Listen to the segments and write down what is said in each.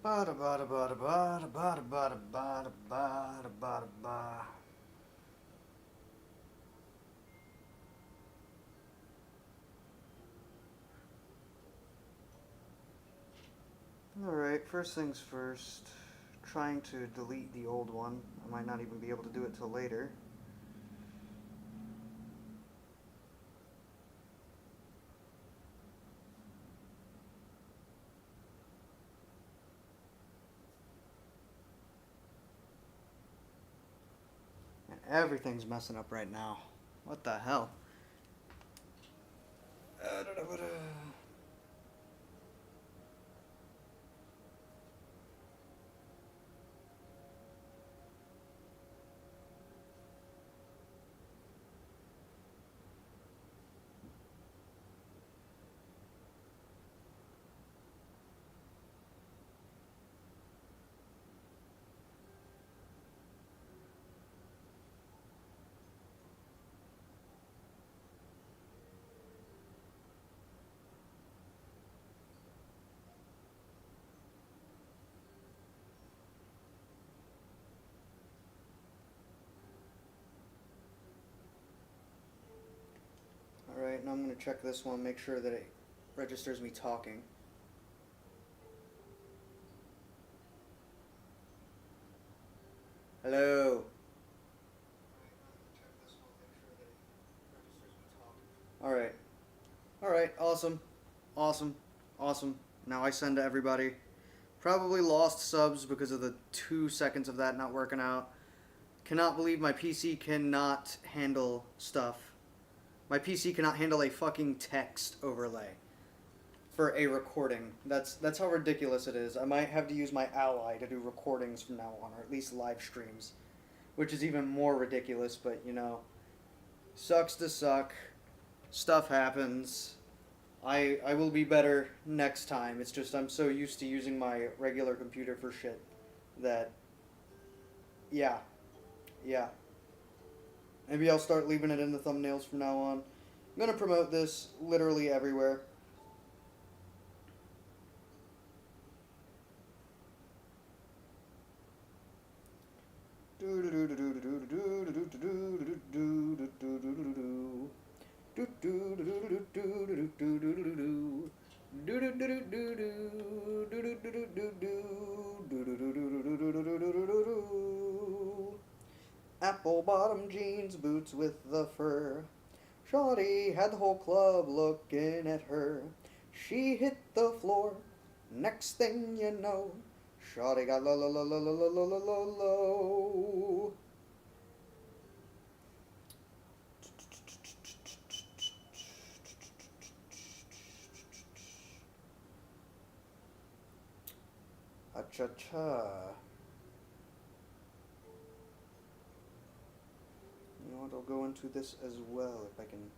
Bada bada bada bada bada bada bada bada bada bada. Alright, first things first. Trying to delete the old one. I might not even be able to do it till later. And everything's messing up right now. What the hell? Alright, now I'm going to check this one, make sure that it registers me talking. Hello. Alright. Alright, awesome. Awesome. Awesome. Now I send to everybody. Probably lost subs because of the 2 seconds of that not working out. Cannot believe my PC cannot handle stuff. My PC cannot handle a fucking text overlay for a recording. That's how ridiculous it is. I might have to use my Ally to do recordings from now on, or at least live streams, which is even more ridiculous, but you know, sucks to suck. Stuff happens. I will be better next time. It's just I'm so used to using my regular computer for shit that yeah. Yeah. Maybe I'll start leaving it in the thumbnails from now on. I'm gonna promote this literally everywhere. Apple bottom jeans, boots with the fur. Shawty had the whole club looking at her. She hit the floor. Next thing you know, Shawty got low, low, low, low, low, low, low, low, low. Cha-cha. You know what, I'll go into this as well if I can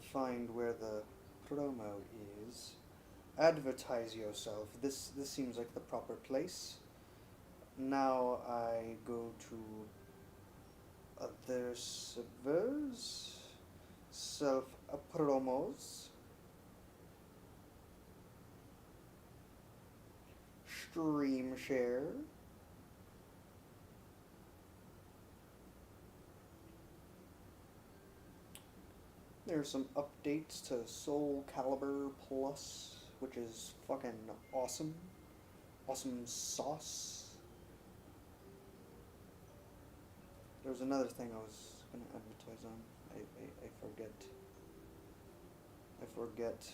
find where the promo is. Advertise yourself. This seems like the proper place. Now I go to other servers, self promos, stream share. There's some updates to Soul Calibur Plus, which is fucking awesome. Awesome sauce. There was another thing I was gonna advertise on. I forget. I forget.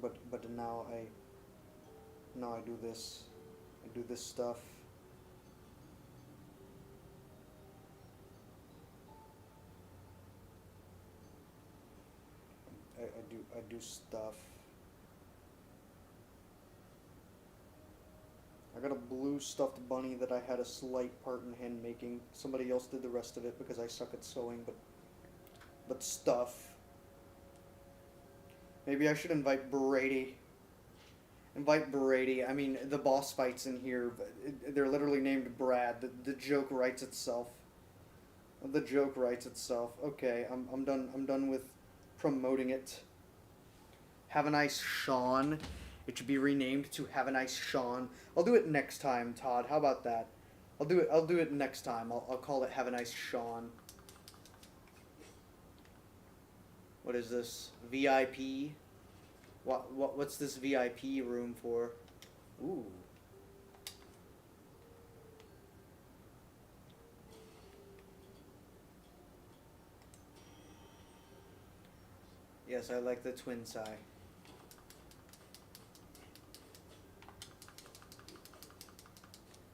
But now I do this. I do this stuff. I do stuff. I got a blue stuffed bunny that I had a slight part in hand making. Somebody else did the rest of it because I suck at sewing, but stuff. Maybe I should invite Brady. Invite Brady. I mean, the boss fights in here, they're literally named Brad. The joke writes itself. The joke writes itself. Okay, I'm done with promoting it. Have a nice Sean. It should be renamed to Have a Nice Sean. I'll do it next time, Todd. How about that? I'll do it next time. I'll call it Have a Nice Sean. What is this? VIP? What's this VIP room for? Ooh. Yes, I like the twin sigh.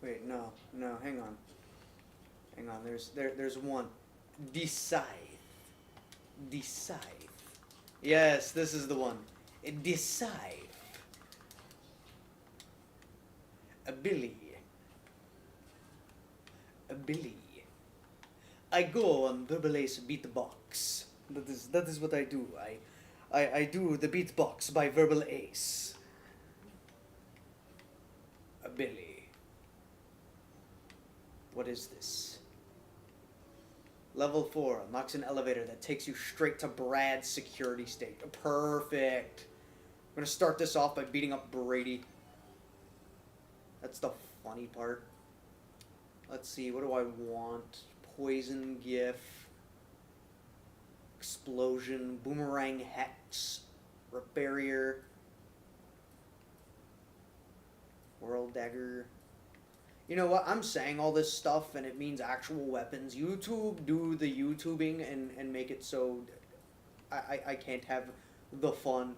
Wait, no, hang on. Hang on, there's one. Decide. Yes, this is the one. Decide. A Billy. I go on Verbal Ace beatbox. That is what I do. I do the beatbox by Verbal Ace. A Billy. What is this? Level 4 unlocks an elevator that takes you straight to Brad's security state. Perfect. I'm gonna start this off by beating up Brady. That's the funny part. Let's see, what do I want? Poison GIF. Explosion. Boomerang Hex. Barrier. World Dagger. You know what? I'm saying all this stuff and it means actual weapons. YouTube, do the YouTubing and make it so I can't have the fun.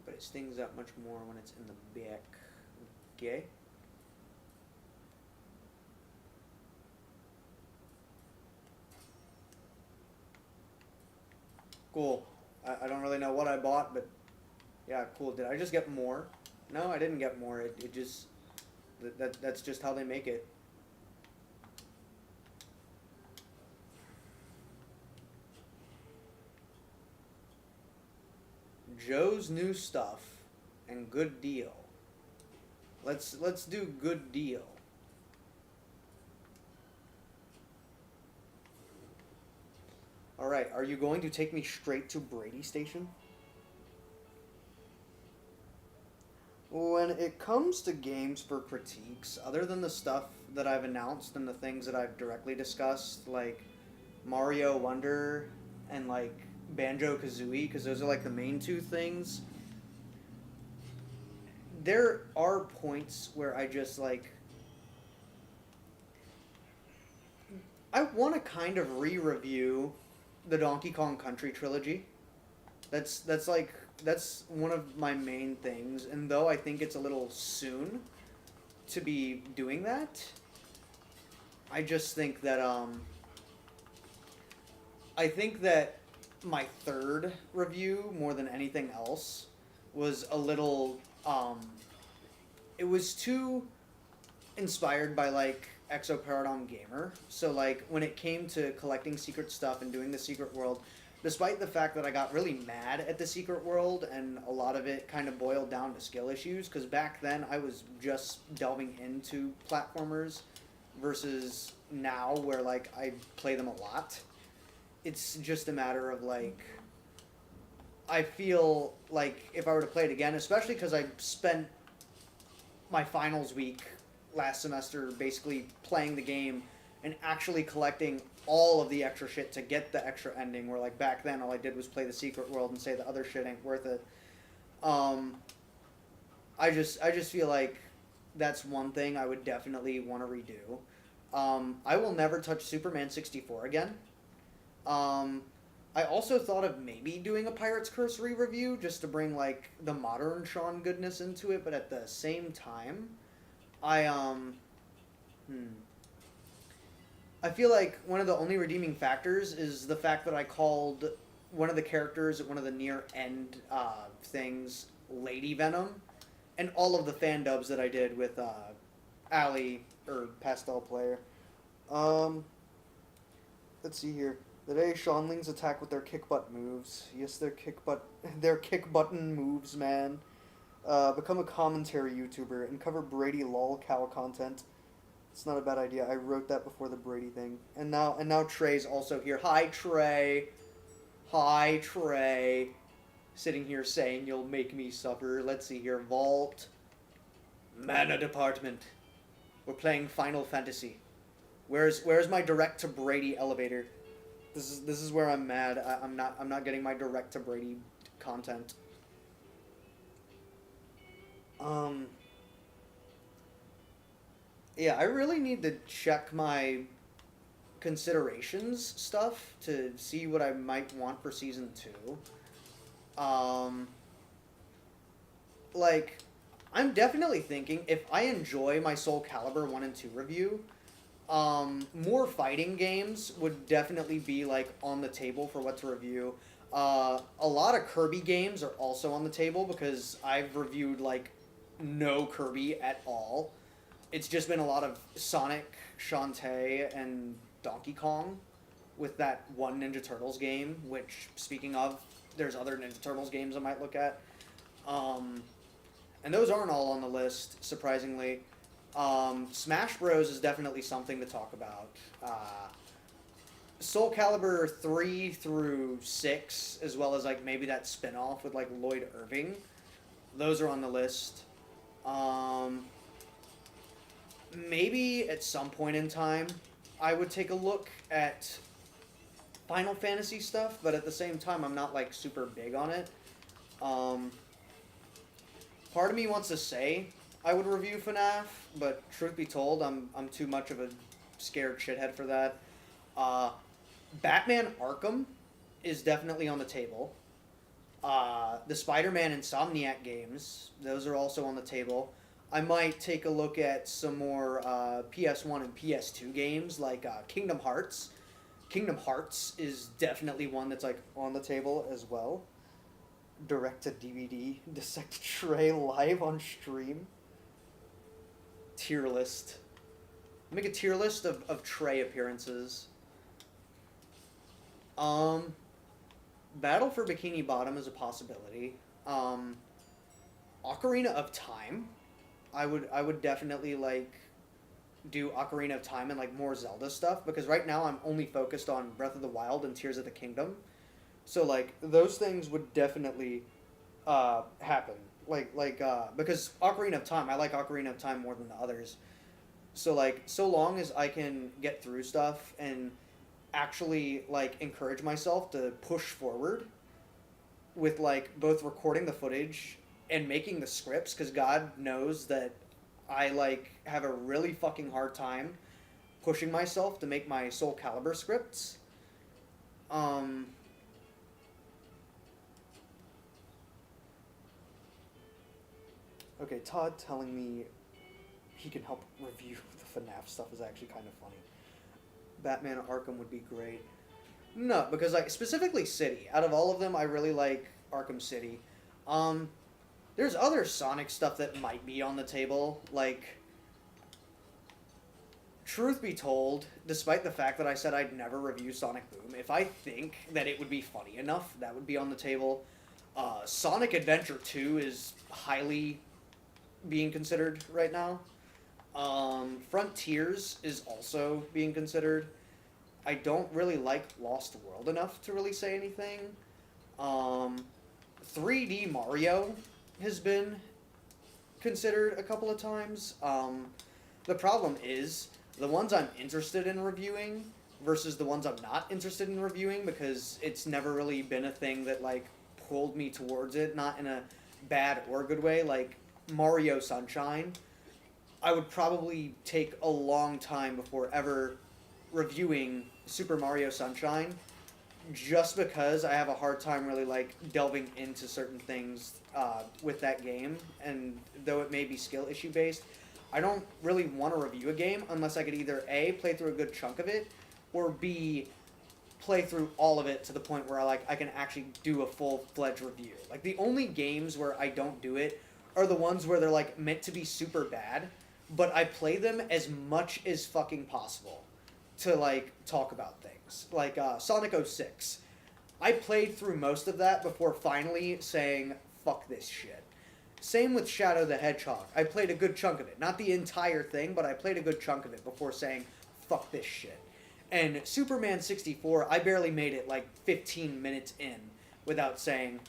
But it stings that much more when it's in the back. Okay? Cool. I don't really know what I bought, but yeah, cool. Did I just get more? No, I didn't get more. It just... That's just how they make it. Joe's new stuff and good deal. Let's do good deal. All right, are you going to take me straight to Brady Station? When it comes to games for critiques, other than the stuff that I've announced and the things that I've directly discussed, like Mario Wonder and like Banjo-Kazooie, because those are like the main two things, there are points where I just like... I want to kind of re-review the Donkey Kong Country trilogy. That's one of my main things, and though I think it's a little soon to be doing that, I just think that I think that my third review, more than anything else, was a little it was too inspired by like Exoparadigm Gamer. So like when it came to collecting secret stuff and doing the secret world, despite the fact that I got really mad at the secret world and a lot of it kind of boiled down to skill issues, because back then I was just delving into platformers versus now where like I play them a lot. It's just a matter of like, I feel like if I were to play it again, especially because I spent my finals week last semester basically playing the game and actually collecting all of the extra shit to get the extra ending, where like back then all I did was play the secret world and say the other shit ain't worth it. I just feel like that's one thing I would definitely want to redo. I will never touch Superman 64 again. I also thought of maybe doing a Pirate's Curse re-review just to bring like the modern Sean goodness into it, but at the same time, I feel like one of the only redeeming factors is the fact that I called one of the characters at one of the near end things Lady Venom, and all of the fan dubs that I did with Allie or Pastel Player. Let's see here. Today, Seanlings attack with their kick butt moves. Yes, their kick button moves, man. Become a commentary YouTuber and cover Brady lol cow content. It's not a bad idea. I wrote that before the Brady thing. And now Trey's also here. Hi, Trey. sitting here saying you'll make me suffer. Let's see here. Vault. Mana department. We're playing Final Fantasy. Where's my direct to Brady elevator? This is where I'm mad. I'm not getting my direct to Brady content. Yeah, I really need to check my considerations stuff to see what I might want for season 2. Like, I'm definitely thinking if I enjoy my Soul Calibur 1 and 2 review, more fighting games would definitely be like on the table for what to review. A lot of Kirby games are also on the table because I've reviewed like no Kirby at all. It's just been a lot of Sonic, Shantae, and Donkey Kong with that one Ninja Turtles game, which, speaking of, there's other Ninja Turtles games I might look at. And those aren't all on the list, surprisingly. Smash Bros. Is definitely something to talk about. Soul Calibur 3 through 6, as well as like maybe that spin-off with like Lloyd Irving. Those are on the list. Maybe at some point in time, I would take a look at Final Fantasy stuff, but at the same time, I'm not like super big on it. Part of me wants to say I would review FNAF, but truth be told, I'm too much of a scared shithead for that. Batman Arkham is definitely on the table. The Spider-Man Insomniac games, those are also on the table. I might take a look at some more PS1 and PS2 games like Kingdom Hearts. Kingdom Hearts is definitely one that's like on the table as well. Direct to DVD, Dissect Trey live on stream. Tier list. Make a tier list of Trey appearances. Battle for Bikini Bottom is a possibility. Ocarina of Time. I would definitely like do Ocarina of Time and like more Zelda stuff because right now I'm only focused on Breath of the Wild and Tears of the Kingdom. So like those things would definitely happen. Because Ocarina of Time, I like Ocarina of Time more than the others. So like so long as I can get through stuff and actually like encourage myself to push forward with like both recording the footage and making the scripts, because God knows that I like have a really fucking hard time pushing myself to make my Soul Calibur scripts. Okay, Todd telling me he can help review the FNAF stuff is actually kind of funny. Batman Arkham would be great. No, because like specifically City. Out of all of them, I really like Arkham City. There's other Sonic stuff that might be on the table. Like, truth be told, despite the fact that I said I'd never review Sonic Boom, if I think that it would be funny enough, that would be on the table. Sonic Adventure 2 is highly being considered right now. Frontiers is also being considered. I don't really like Lost World enough to really say anything. 3D Mario has been considered a couple of times. The problem is the ones I'm interested in reviewing versus the ones I'm not interested in reviewing, because it's never really been a thing that like pulled me towards it, not in a bad or good way. Like Mario Sunshine, I would probably take a long time before ever reviewing Super Mario Sunshine, just because I have a hard time really like delving into certain things with that game, and though it may be skill issue based, I don't really want to review a game unless I could either A, play through a good chunk of it, or B, play through all of it to the point where I can actually do a full-fledged review. Like the only games where I don't do it are the ones where they're like meant to be super bad, but I play them as much as fucking possible to like talk about things. Like Sonic 06. I played through most of that before finally saying, fuck this shit. Same with Shadow the Hedgehog. I played a good chunk of it. Not the entire thing, but I played a good chunk of it before saying, fuck this shit. And Superman 64, I barely made it like 15 minutes in without saying,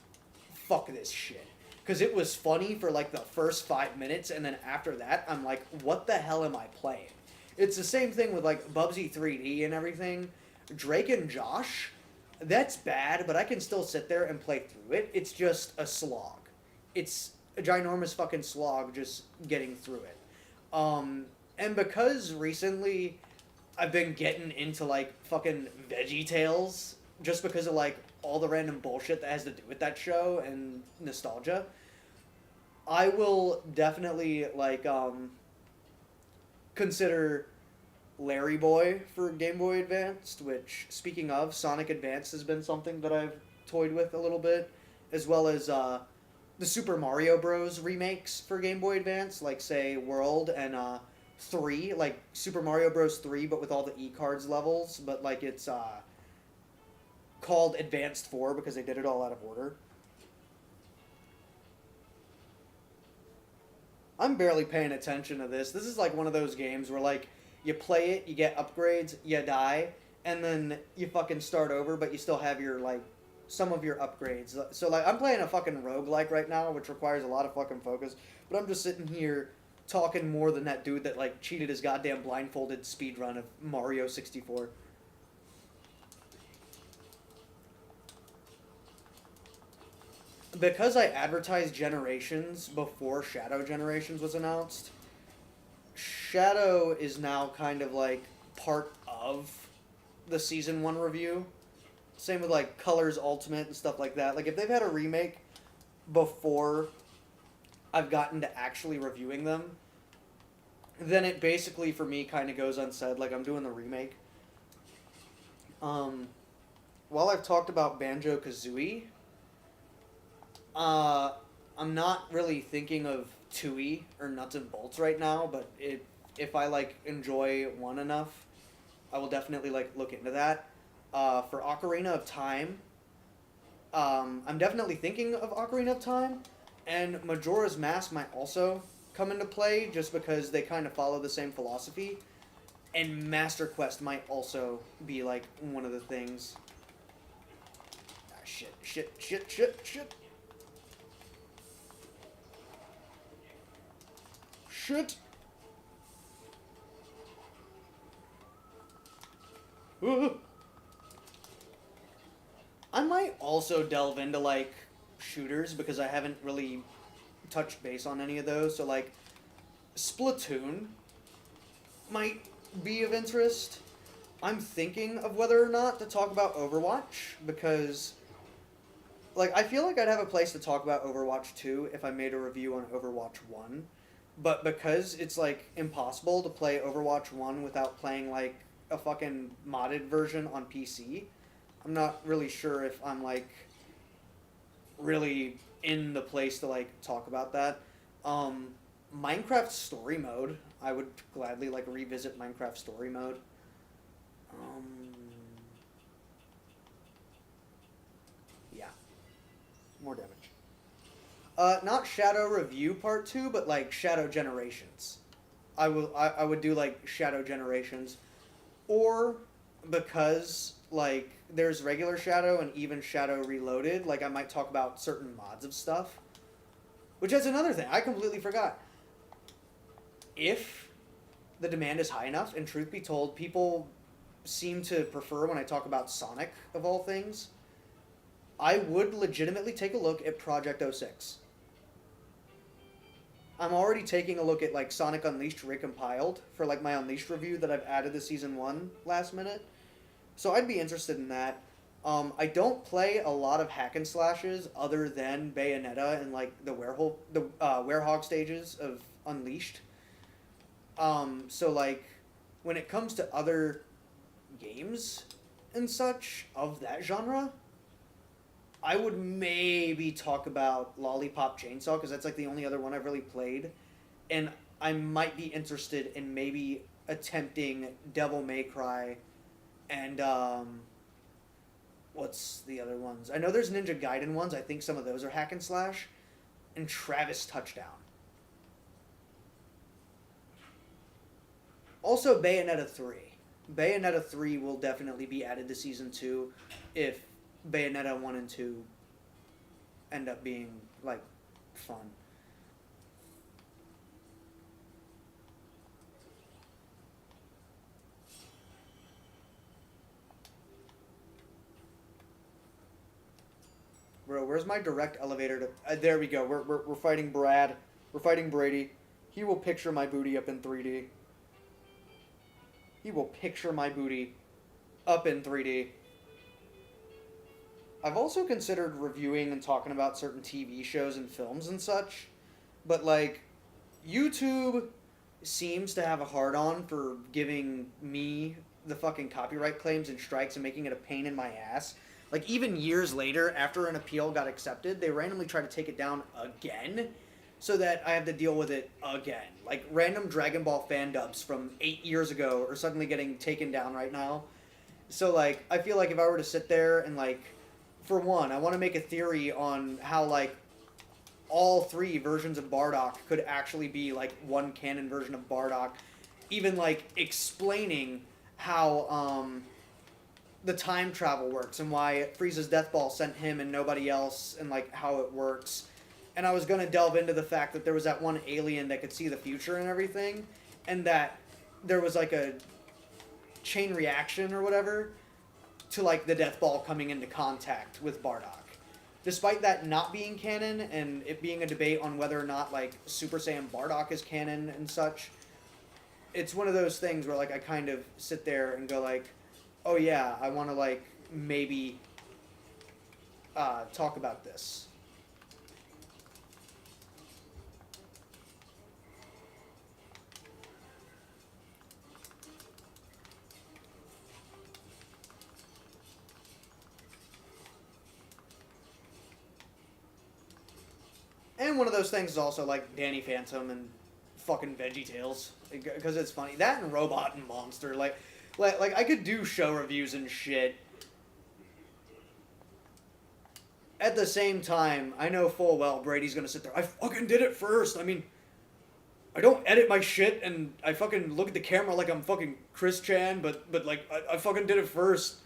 fuck this shit. Because it was funny for like the first 5 minutes, and then after that, I'm like, what the hell am I playing? It's the same thing with like Bubsy 3D and everything. Drake and Josh, that's bad, but I can still sit there and play through it. It's just a slog. It's a ginormous fucking slog just getting through it. And because recently I've been getting into like fucking Veggie Tales just because of like all the random bullshit that has to do with that show and nostalgia, I will definitely like consider Larry Boy for Game Boy Advanced, which, speaking of, Sonic Advance has been something that I've toyed with a little bit, as well as the Super Mario Bros. Remakes for Game Boy Advance, like, say, World and 3, like Super Mario Bros. 3, but with all the E-cards levels, but, like, it's called Advanced 4 because they did it all out of order. I'm barely paying attention to this. This is like one of those games where, like, you play it, you get upgrades, you die, and then you fucking start over, but you still have your, like, some of your upgrades. So, like, I'm playing a fucking roguelike right now, which requires a lot of fucking focus, but I'm just sitting here talking more than that dude that, like, cheated his goddamn blindfolded speedrun of Mario 64. Because I advertised Generations before Shadow Generations was announced, Shadow is now kind of like part of the Season 1 review. Same with like Colors Ultimate and stuff like that. Like if they've had a remake before I've gotten to actually reviewing them, then it basically for me kind of goes unsaid, like I'm doing the remake. While I've talked about Banjo-Kazooie, I'm not really thinking of Tooie or Nuts and Bolts right now, but if I like enjoy one enough, I will definitely like look into that. For Ocarina of Time, I'm definitely thinking of Ocarina of Time, and Majora's Mask might also come into play just because they kind of follow the same philosophy, and Master Quest might also be like one of the things. Ah, shit. Shit. I might also delve into like shooters because I haven't really touched base on any of those. So like Splatoon might be of interest. I'm thinking of whether or not to talk about Overwatch because like I feel like I'd have a place to talk about Overwatch 2 if I made a review on Overwatch 1. But because it's like impossible to play Overwatch 1 without playing like a fucking modded version on PC, I'm not really sure if I'm like really in the place to like talk about that. Minecraft Story Mode, I would gladly like revisit Minecraft Story Mode. Yeah, more damage. Not Shadow Review Part 2, but like Shadow Generations. I would do like Shadow Generations, or because like there's regular Shadow and even Shadow Reloaded, like I might talk about certain mods of stuff. Which is another thing, I completely forgot. If the demand is high enough, and truth be told, people seem to prefer when I talk about Sonic, of all things, I would legitimately take a look at Project 06. I'm already taking a look at like Sonic Unleashed recompiled for like my Unleashed review that I've added to Season 1 last minute. So I'd be interested in that. I don't play a lot of hack and slashes other than Bayonetta and like the Werehog stages of Unleashed. So like when it comes to other games and such of that genre, I would maybe talk about Lollipop Chainsaw because that's like the only other one I've really played, and I might be interested in maybe attempting Devil May Cry, and what's the other ones? I know there's Ninja Gaiden ones. I think some of those are hack and slash, and Travis Touchdown. Also Bayonetta 3. Bayonetta 3 will definitely be added to Season 2 if Bayonetta 1 and 2 end up being like fun. Bro, where's my direct elevator to... there we go. We're fighting Brad. We're fighting Brady. He will picture my booty up in 3D. He will picture my booty up in 3D. I've also considered reviewing and talking about certain TV shows and films and such. But, like, YouTube seems to have a hard-on for giving me the fucking copyright claims and strikes and making it a pain in my ass. Like, even years later, after an appeal got accepted, they randomly try to take it down again so that I have to deal with it again. Like, random Dragon Ball fan dubs from 8 years ago are suddenly getting taken down right now. So, like, I feel like if I were to sit there and, like, for one, I want to make a theory on how, like, all three versions of Bardock could actually be, like, one canon version of Bardock. Even, like, explaining how, the time travel works and why Frieza's death ball sent him and nobody else and like how it works. And I was going to delve into the fact that there was that one alien that could see the future and everything, and that there was like a chain reaction or whatever to like the death ball coming into contact with Bardock. Despite that not being canon and it being a debate on whether or not like Super Saiyan Bardock is canon and such, it's one of those things where like I kind of sit there and go like, oh yeah, I want to, like, maybe talk about this. And one of those things is also, like, Danny Phantom and fucking VeggieTales. Because it's funny. That and Robot and Monster, like, I could do show reviews and shit. At the same time, I know full well Brady's gonna sit there. I fucking did it first. I mean, I don't edit my shit and I fucking look at the camera like I'm fucking Chris Chan, but like, I fucking did it first.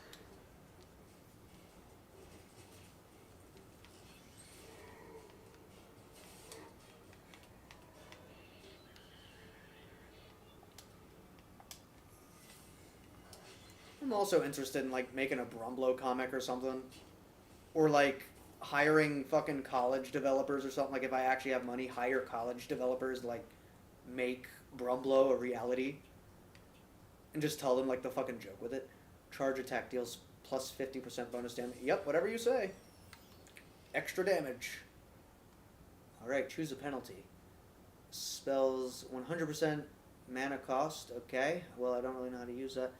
I'm also interested in, like, making a Brumblo comic or something. Or, like, hiring fucking college developers or something. Like, if I actually have money, hire college developers to, like, make Brumblo a reality. And just tell them, like, the fucking joke with it. Charge attack deals plus 50% bonus damage. Yep, whatever you say. Extra damage. Alright, choose a penalty. Spells 100% mana cost. Okay, well, I don't really know how to use that.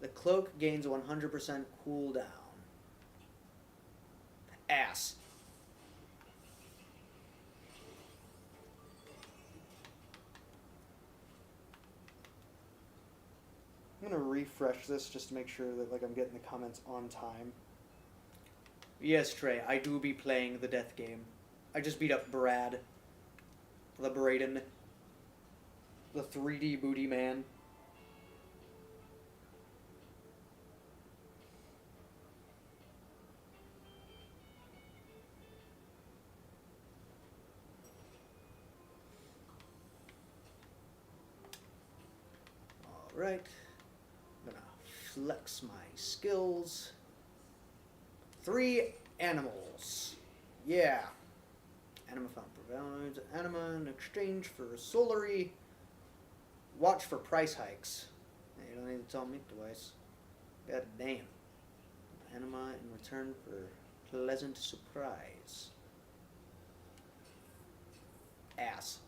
The cloak gains 100% cooldown. Ass. I'm gonna refresh this just to make sure that like I'm getting the comments on time. Yes, Trey, I do be playing the death game. I just beat up Brad. The Braden. The 3D booty man. Alright. I'm gonna flex my skills. 3 animals. Yeah. Anima found provides anima in exchange for solary. Watch for price hikes. You don't need to tell me twice. God damn. Anima in return for pleasant surprise. Ass.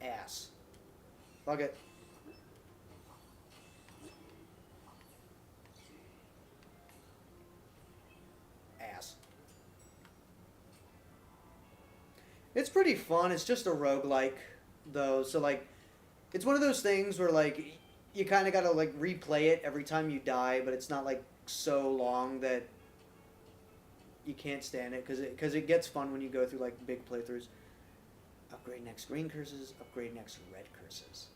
Ass. Fuck it. Ass. It's pretty fun. It's just a roguelike, though. So, like, it's one of those things where, like, you kind of got to, like, replay it every time you die, but it's not, like, so long that you can't stand it, because it gets fun when you go through, like, big playthroughs. Upgrade next green curses, upgrade next red curses.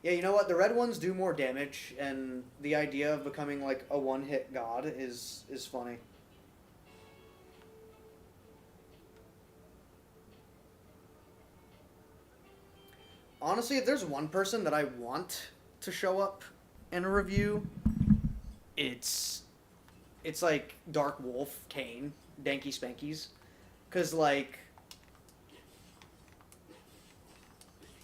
Yeah, you know what? The red ones do more damage, and the idea of becoming like a one-hit god is funny. Honestly, if there's one person that I want to show up in a review, it's it's like Dark Wolf, Kane, Danky Spankies, because like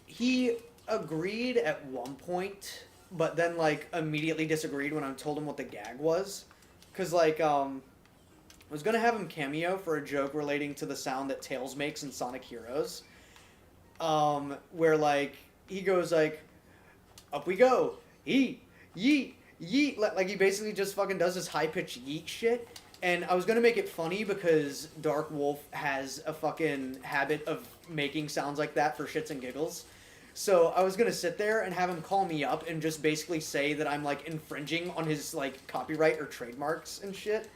he agreed at one point, but then like immediately disagreed when I told him what the gag was, because I was gonna have him cameo for a joke relating to the sound that Tails makes in Sonic Heroes, where like he goes like, "Up we go, yeet, yeet, yeet," like he basically just fucking does this high pitched yeet shit. And I was gonna make it funny because Dark Wolf has a fucking habit of making sounds like that for shits and giggles. So I was gonna sit there and have him call me up and just basically say that I'm like infringing on his like copyright or trademarks and shit.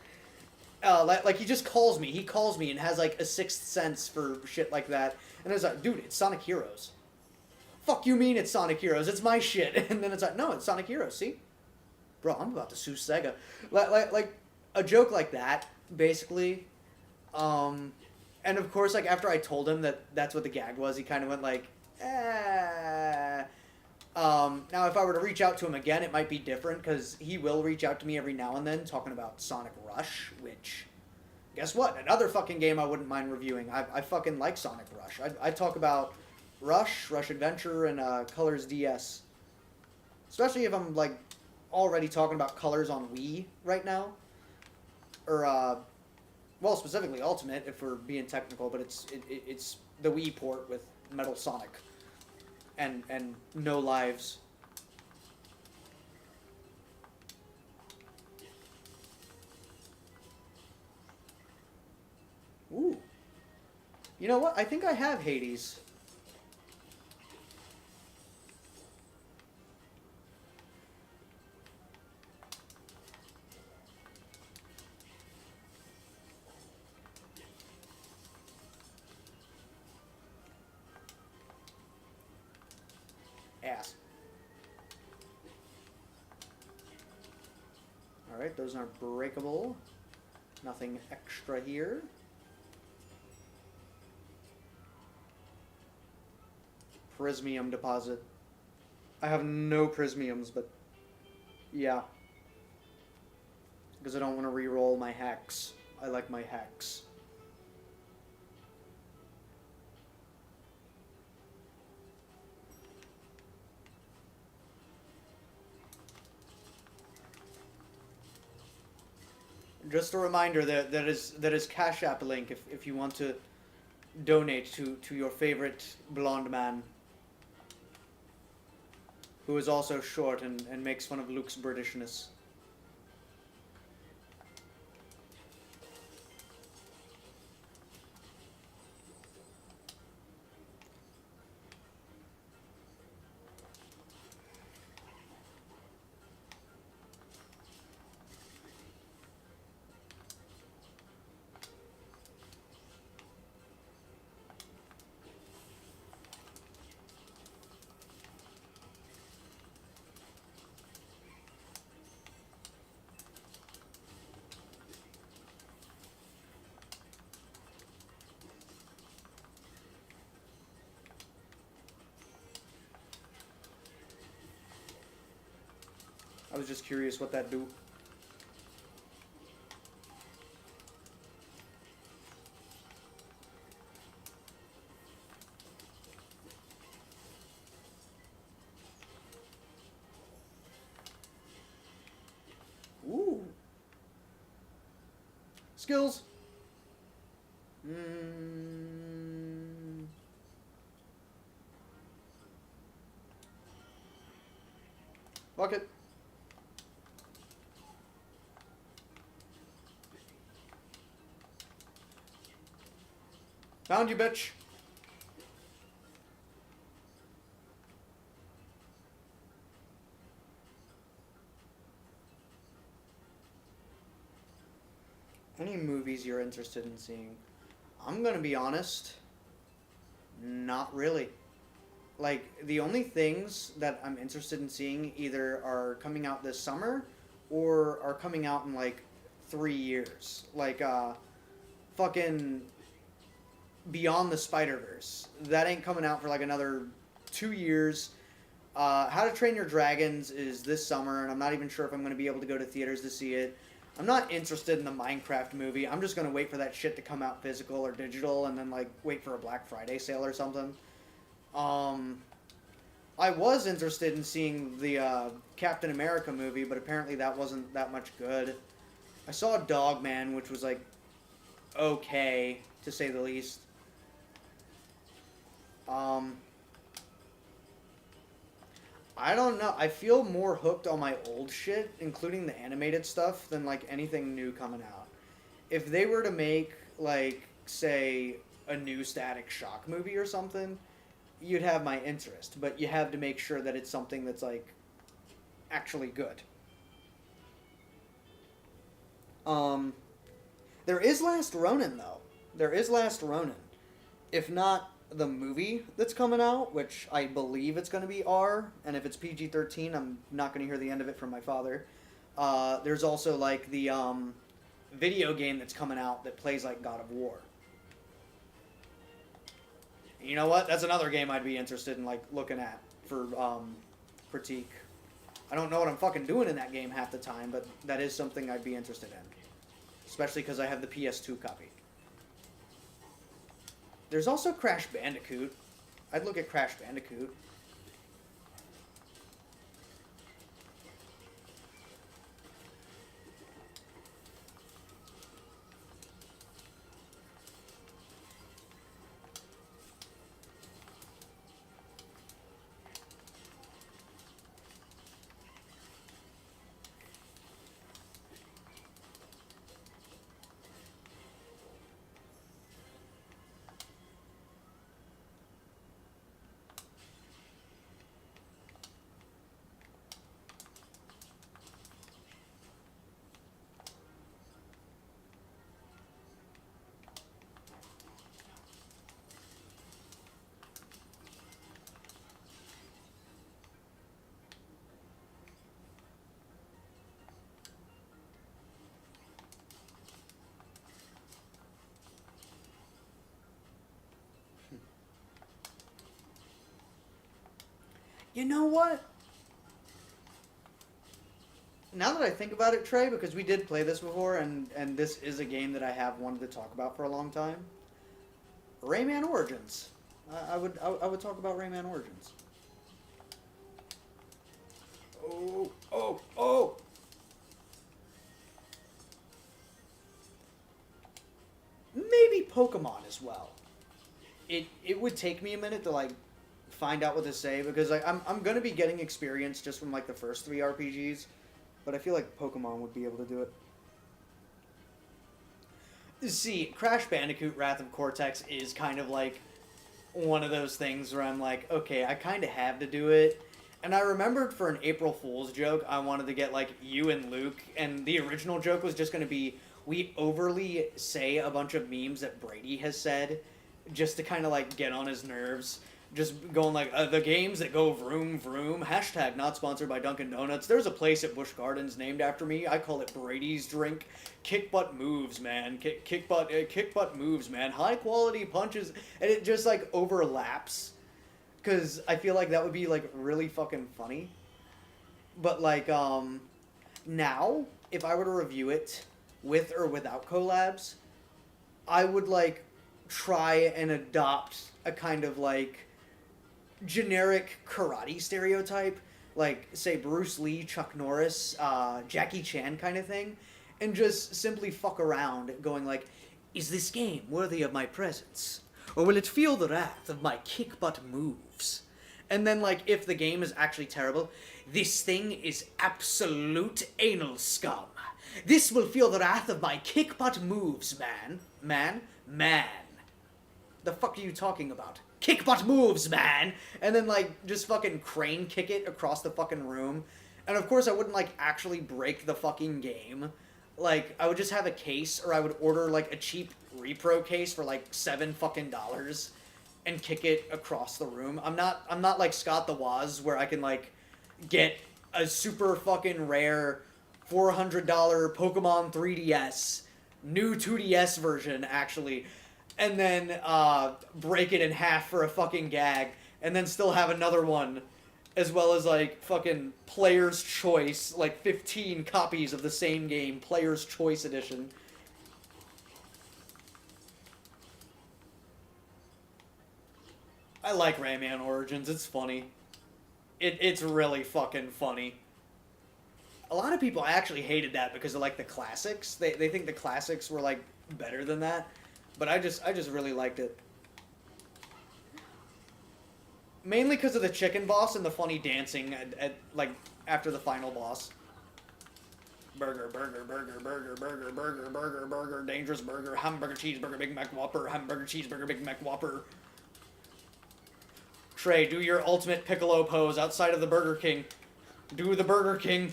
Like he just calls me. He calls me and has like a sixth sense for shit like that. And I was like, dude, it's Sonic Heroes. Fuck you mean it's Sonic Heroes? It's my shit. And then it's like, no, it's Sonic Heroes. See, bro, I'm about to sue Sega. Like a joke like that, basically. And of course, like after I told him that that's what the gag was, he kind of went like, eh. Now, if I were to reach out to him again, it might be different because he will reach out to me every now and then talking about Sonic Rush, which, guess what? Another fucking game I wouldn't mind reviewing. I fucking like Sonic Rush. I talk about Rush Adventure, and Colors DS. Especially if I'm, like, already talking about Colors on Wii right now. Or, well, specifically Ultimate, if we're being technical, but it's the Wii port with Metal Sonic. And no lives. Ooh. You know what? I think I have Hades. Ass. Alright, those aren't breakable. Nothing extra here. Prismium deposit. I have no prismiums, but yeah. Because I don't want to re-roll my hex. I like my hex. Just a reminder that is Cash App link if you want to donate to your favorite blonde man, who is also short and makes fun of Luke's Britishness. I was just curious what that do. Ooh. Skills. Fuck it. Found you, bitch. Any movies you're interested in seeing? I'm gonna be honest. Not really. Like, the only things that I'm interested in seeing either are coming out this summer or are coming out in, like, 3 years. Like, fucking Beyond the Spider-Verse. That ain't coming out for, like, another 2 years. How to Train Your Dragons is this summer, and I'm not even sure if I'm going to be able to go to theaters to see it. I'm not interested in the Minecraft movie. I'm just going to wait for that shit to come out physical or digital and then, like, wait for a Black Friday sale or something. I was interested in seeing the Captain America movie, but apparently that wasn't that much good. I saw Dog Man, which was, like, okay, to say the least. I don't know. I feel more hooked on my old shit, including the animated stuff, than, like, anything new coming out. If they were to make, like, say, a new Static Shock movie or something, you'd have my interest. But you have to make sure that it's something that's, like, actually good. There is Last Ronin, though. There is Last Ronin. If not the movie that's coming out, which I believe it's going to be R, and if it's PG-13, I'm not going to hear the end of it from my father. There's also, like, the video game that's coming out that plays like God of War. You know what? That's another game I'd be interested in, like, looking at for critique. I don't know what I'm fucking doing in that game half the time, but that is something I'd be interested in. Especially because I have the PS2 copy. There's also Crash Bandicoot. I'd look at Crash Bandicoot. You know what? Now that I think about it, Trey, because we did play this before, and this is a game that I have wanted to talk about for a long time. Rayman Origins. I would talk about Rayman Origins. Oh! Maybe Pokemon as well. It would take me a minute to, like, find out what to say, because, like, I'm gonna be getting experience just from, like, the first 3 RPGs, but I feel like Pokemon would be able to do it. See, Crash Bandicoot Wrath of Cortex is kind of like one of those things where I'm like, okay, I kind of have to do it. And I remembered for an April Fool's joke, I wanted to get, like, you and Luke, and the original joke was just going to be, we overly say a bunch of memes that Brady has said, just to kind of, like, get on his nerves. Just going like, the games that go vroom vroom, hashtag not sponsored by Dunkin' Donuts. There's a place at Busch Gardens named after me. I call it Brady's Drink. Kick butt moves, man. Kick butt moves, man. High quality punches. And it just, like, overlaps. Because I feel like that would be, like, really fucking funny. But, like, now, if I were to review it with or without collabs, I would, like, try and adopt a kind of, like, generic karate stereotype, like, say, Bruce Lee, Chuck Norris, Jackie Chan kind of thing, and just simply fuck around, going like, is this game worthy of my presence? Or will it feel the wrath of my kick-butt moves? And then, like, if the game is actually terrible, this thing is absolute anal scum. This will feel the wrath of my kick-butt moves, man. Man. The fuck are you talking about? Kick butt moves, man! And then, like, just fucking crane kick it across the fucking room. And of course I wouldn't, like, actually break the fucking game. Like, I would just have a case, or I would order, like, a cheap repro case for, like, $7 fucking dollars. and kick it across the room. I'm not like Scott the Woz where I can like get a super fucking rare $400 Pokemon 3DS, new 2DS version actually, and then break it in half for a fucking gag, and then still have another one, as well as like fucking Player's Choice, like 15 copies of the same game, Player's Choice Edition. I like Rayman Origins, it's funny. It's really fucking funny. A lot of people actually hated that because of like the classics. They think the classics were like better than that, but I just really liked it. Mainly because of the chicken boss and the funny dancing at like after the final boss. Burger, burger, burger, burger, burger, burger, burger, burger, dangerous burger, hamburger, cheeseburger, Big Mac Whopper, hamburger, cheeseburger, Big Mac Whopper. Trey, do your ultimate Piccolo pose outside of the Burger King. Do the Burger King.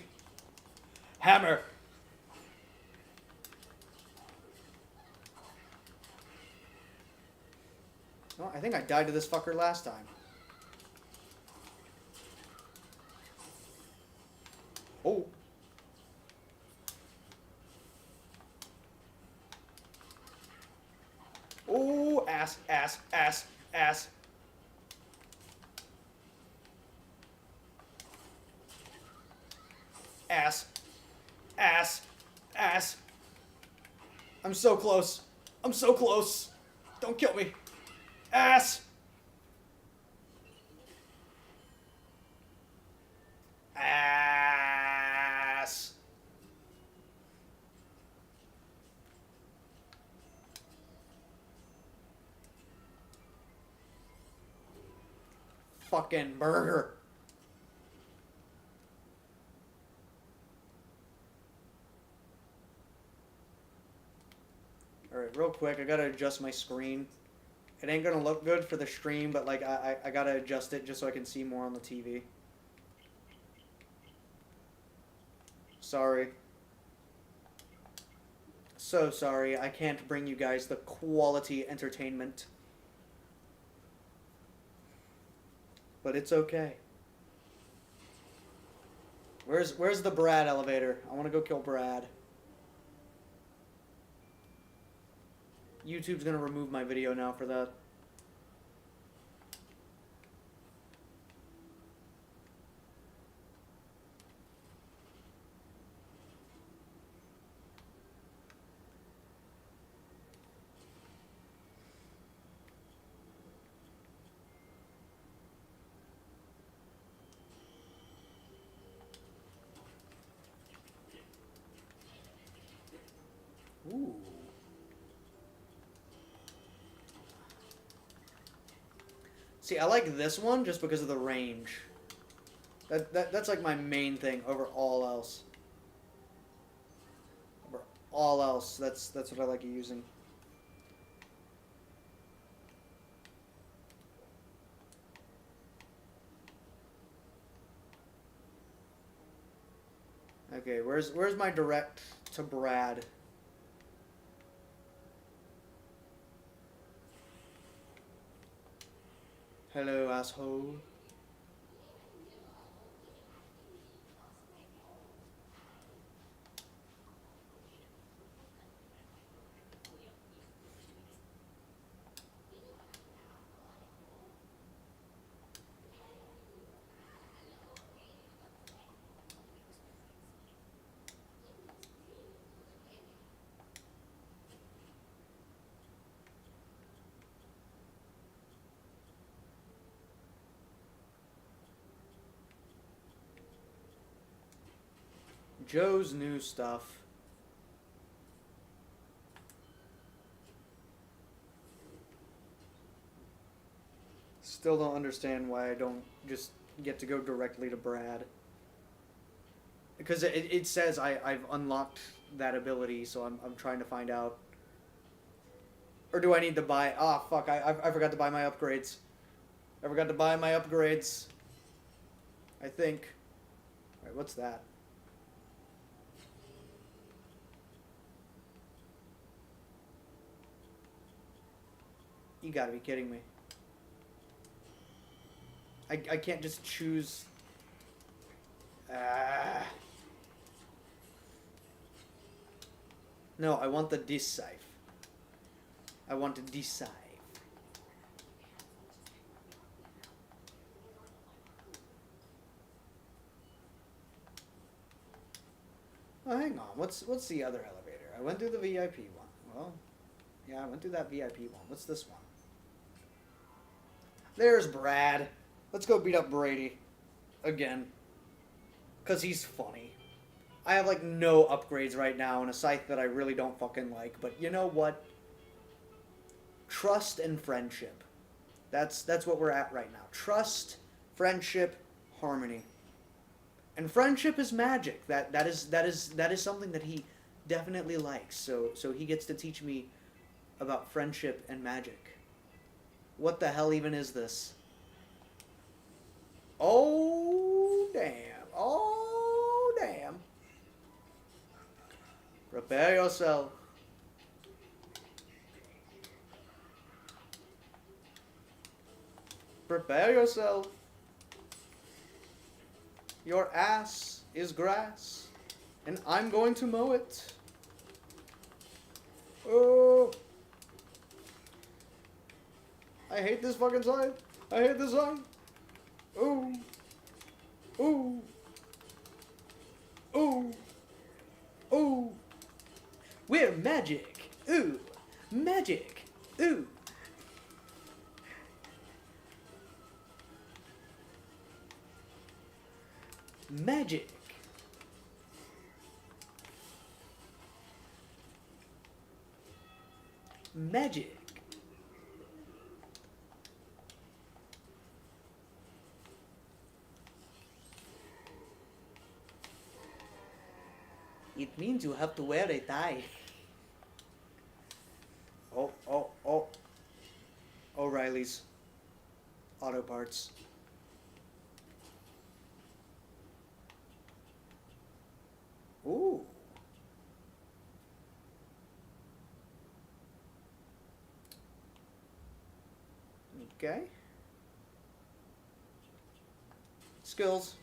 Hammer. Oh, I think I died to this fucker last time. Oh. Oh, ass, ass, ass, ass. Ass. Ass. Ass. I'm so close. I'm so close. Don't kill me. Ass. Ass. Fucking burger. Alright, real quick, I gotta adjust my screen. It ain't gonna look good for the stream, but like I gotta adjust it just so I can see more on the TV. Sorry. So sorry, I can't bring you guys the quality entertainment. But it's okay. Where's the Brad elevator? I wanna go kill Brad. YouTube's gonna remove my video now for that. Ooh. See, I like this one just because of the range. That's like my main thing over all else. Over all else, that's what I like using. Okay, where's my direct to Brad? Hello, asshole. Joe's new stuff. Still don't understand why I don't just get to go directly to Brad. Because it says I've unlocked that ability, so I'm trying to find out. Or do I need to buy... Ah, fuck, I forgot to buy my upgrades. I forgot to buy my upgrades. I think. Alright, what's that? You gotta be kidding me. I can't just choose... Ah. No, I want the decipher. I want to decipher. Oh, hang on. What's the other elevator? I went through the VIP one. Well, yeah, I went through that VIP one. What's this one? There's Brad. Let's go beat up Brady. Again. Because he's funny. I have, like, no upgrades right now in a scythe that I really don't fucking like. But you know what? Trust and friendship. That's what we're at right now. Trust, friendship, harmony. And friendship is magic. That is something that he definitely likes. So he gets to teach me about friendship and magic. What the hell even is this? Oh damn. Oh damn. Prepare yourself. Prepare yourself. Your ass is grass, and I'm going to mow it. Oh. I hate this fucking sign. I hate this sign. Ooh. Ooh. Ooh. Ooh. We're magic. Ooh. Magic. Ooh. Magic. Magic. It means you have to wear a tie. Oh. O'Reilly's Auto Parts. Ooh. Okay. Skills.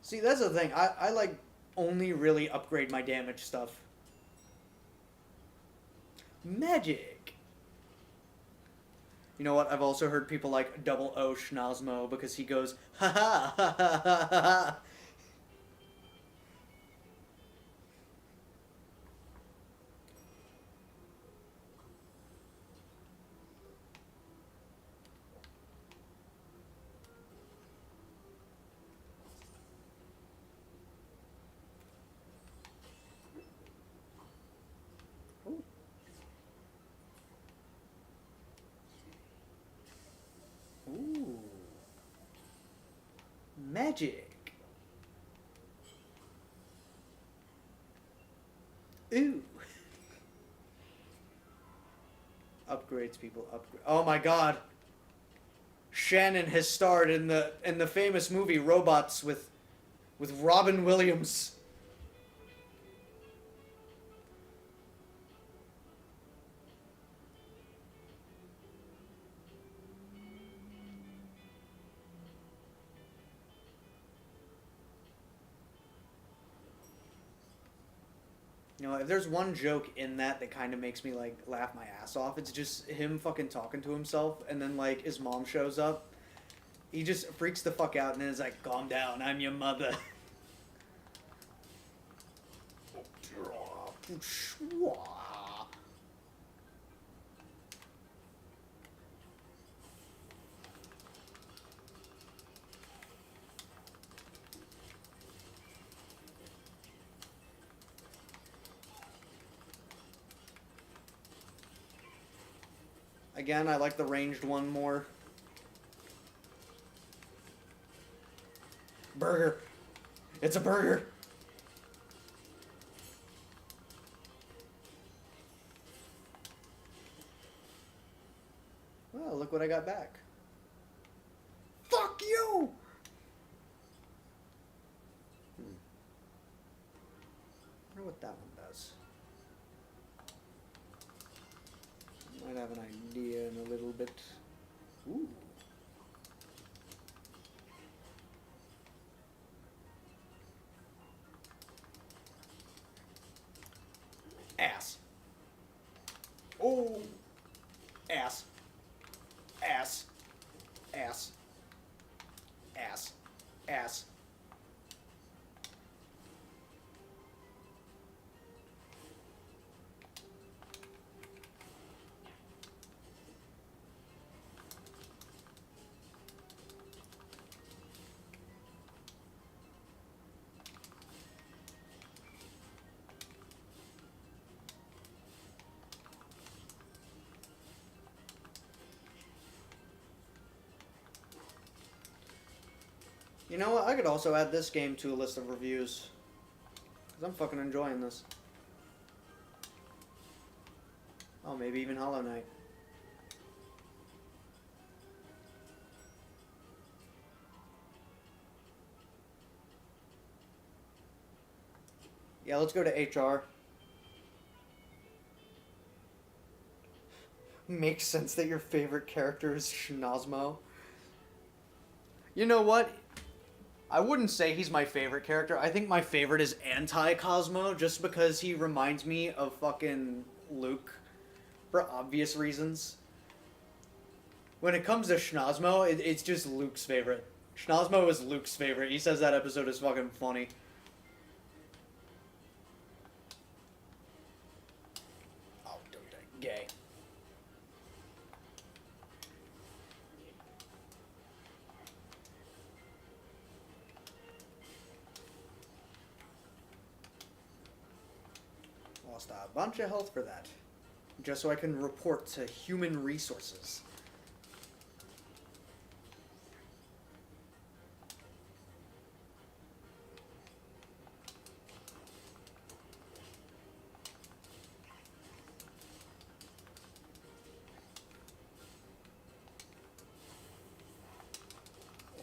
See, that's the thing. I like only really upgrade my damage stuff. Magic. You know what? I've also heard people like Double O Schnozmo because he goes, ha ha ha ha ha ha. Ooh. Magic. Ooh. Upgrades, people. Upgrade. Oh my god. Shannon has starred in the famous movie Robots with Robin Williams. You know, if there's one joke in that kind of makes me, like, laugh my ass off, it's just him fucking talking to himself, and then, like, his mom shows up. He just freaks the fuck out and then is like, calm down, I'm your mother. Again, I like the ranged one more. Burger. It's a burger. Well, look what I got back. Fuck you! I wonder what that one does. Might have an idea in a little bit. Ass. Oh. Ass. Ass. Ass. Ass. Ass. You know what? I could also add this game to a list of reviews. Because I'm fucking enjoying this. Oh, maybe even Hollow Knight. Yeah, let's go to HR. Makes sense that your favorite character is Schnozmo. You know what? I wouldn't say he's my favorite character. I think my favorite is Anti-Cosmo, just because he reminds me of fucking Luke, for obvious reasons. When it comes to Schnozmo, it's just Luke's favorite. Schnozmo is Luke's favorite. He says that episode is fucking funny. Oh, gay. Lost a bunch of health for that. Just so I can report to human resources.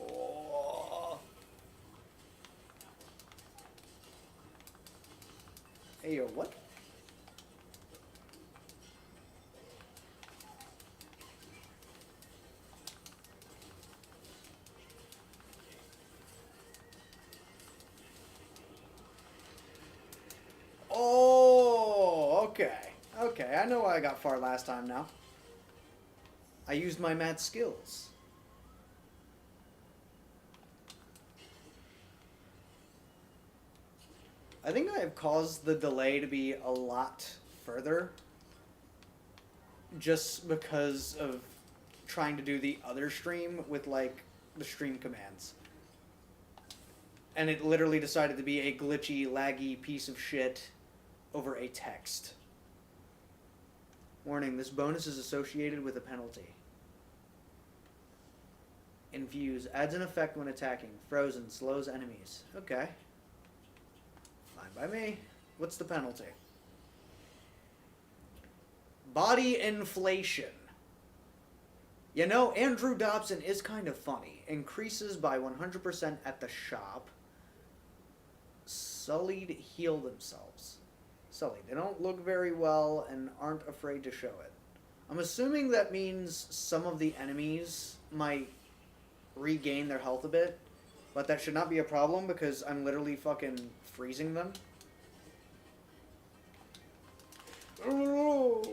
Oh. Hey, yo, what? Oh, okay. Okay, I know why I got far last time now. I used my mad skills. I think I have caused the delay to be a lot further just because of trying to do the other stream with, like, the stream commands. And it literally decided to be a glitchy, laggy piece of shit over a text. Warning, this bonus is associated with a penalty. Infuse. Adds an effect when attacking. Frozen. Slows enemies. Okay. Fine by me. What's the penalty? Body inflation. You know, Andrew Dobson is kind of funny. Increases by 100% at the shop. Sullied heal themselves. Sullied. They don't look very well and aren't afraid to show it. I'm assuming that means some of the enemies might regain their health a bit, but that should not be a problem because I'm literally fucking freezing them. Oh.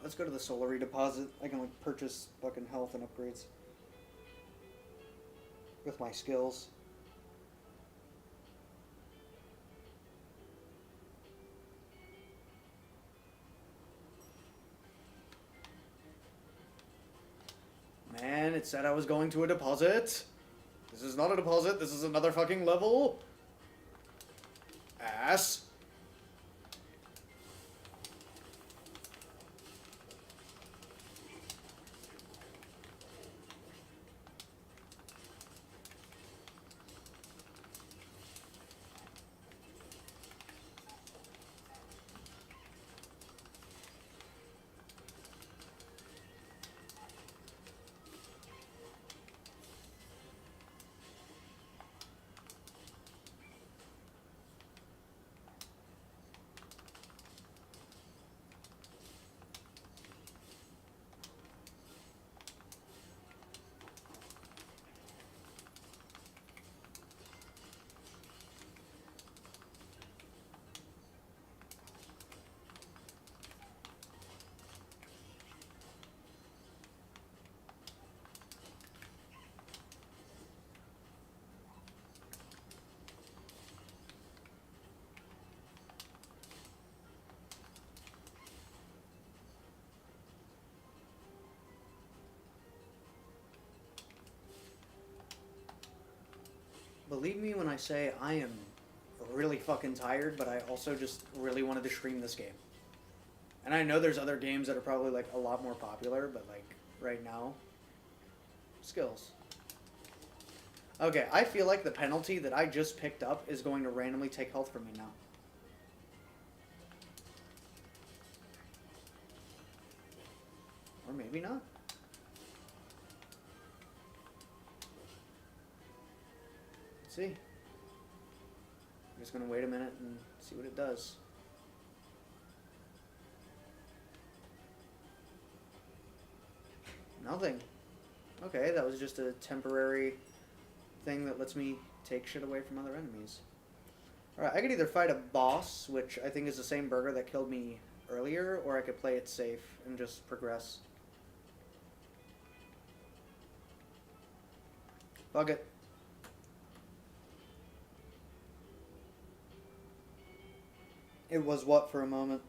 Let's go to the Solary deposit. I can like purchase fucking health and upgrades with my skills. Man, it said I was going to a deposit. This is not a deposit. This is another fucking level. Ass. Believe me when I say I am really fucking tired, but I also just really wanted to stream this game. And I know there's other games that are probably like a lot more popular, but like right now, skills. Okay, I feel like the penalty that I just picked up is going to randomly take health from me now. Or maybe not. Let's see. I'm just going to wait a minute and see what it does. Nothing. Okay, that was just a temporary thing that lets me take shit away from other enemies. Alright, I could either fight a boss, which I think is the same burger that killed me earlier, or I could play it safe and just progress. Fuck it. It was what for a moment?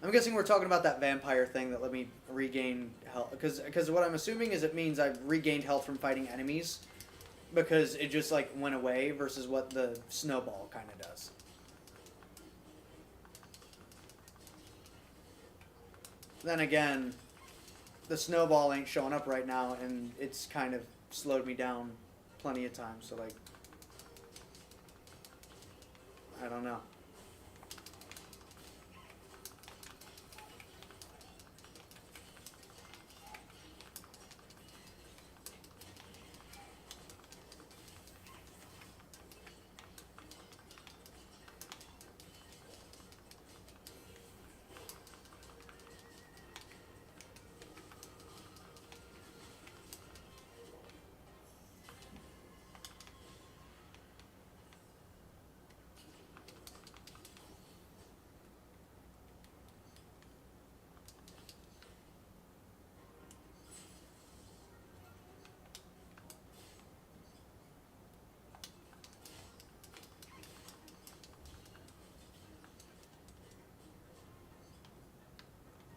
I'm guessing we're talking about that vampire thing that let me regain health. Because what I'm assuming is it means I've regained health from fighting enemies. Because it just, like, went away versus what the snowball kind of does. Then again, the snowball ain't showing up right now, and it's kind of slowed me down plenty of times. So, like, I don't know.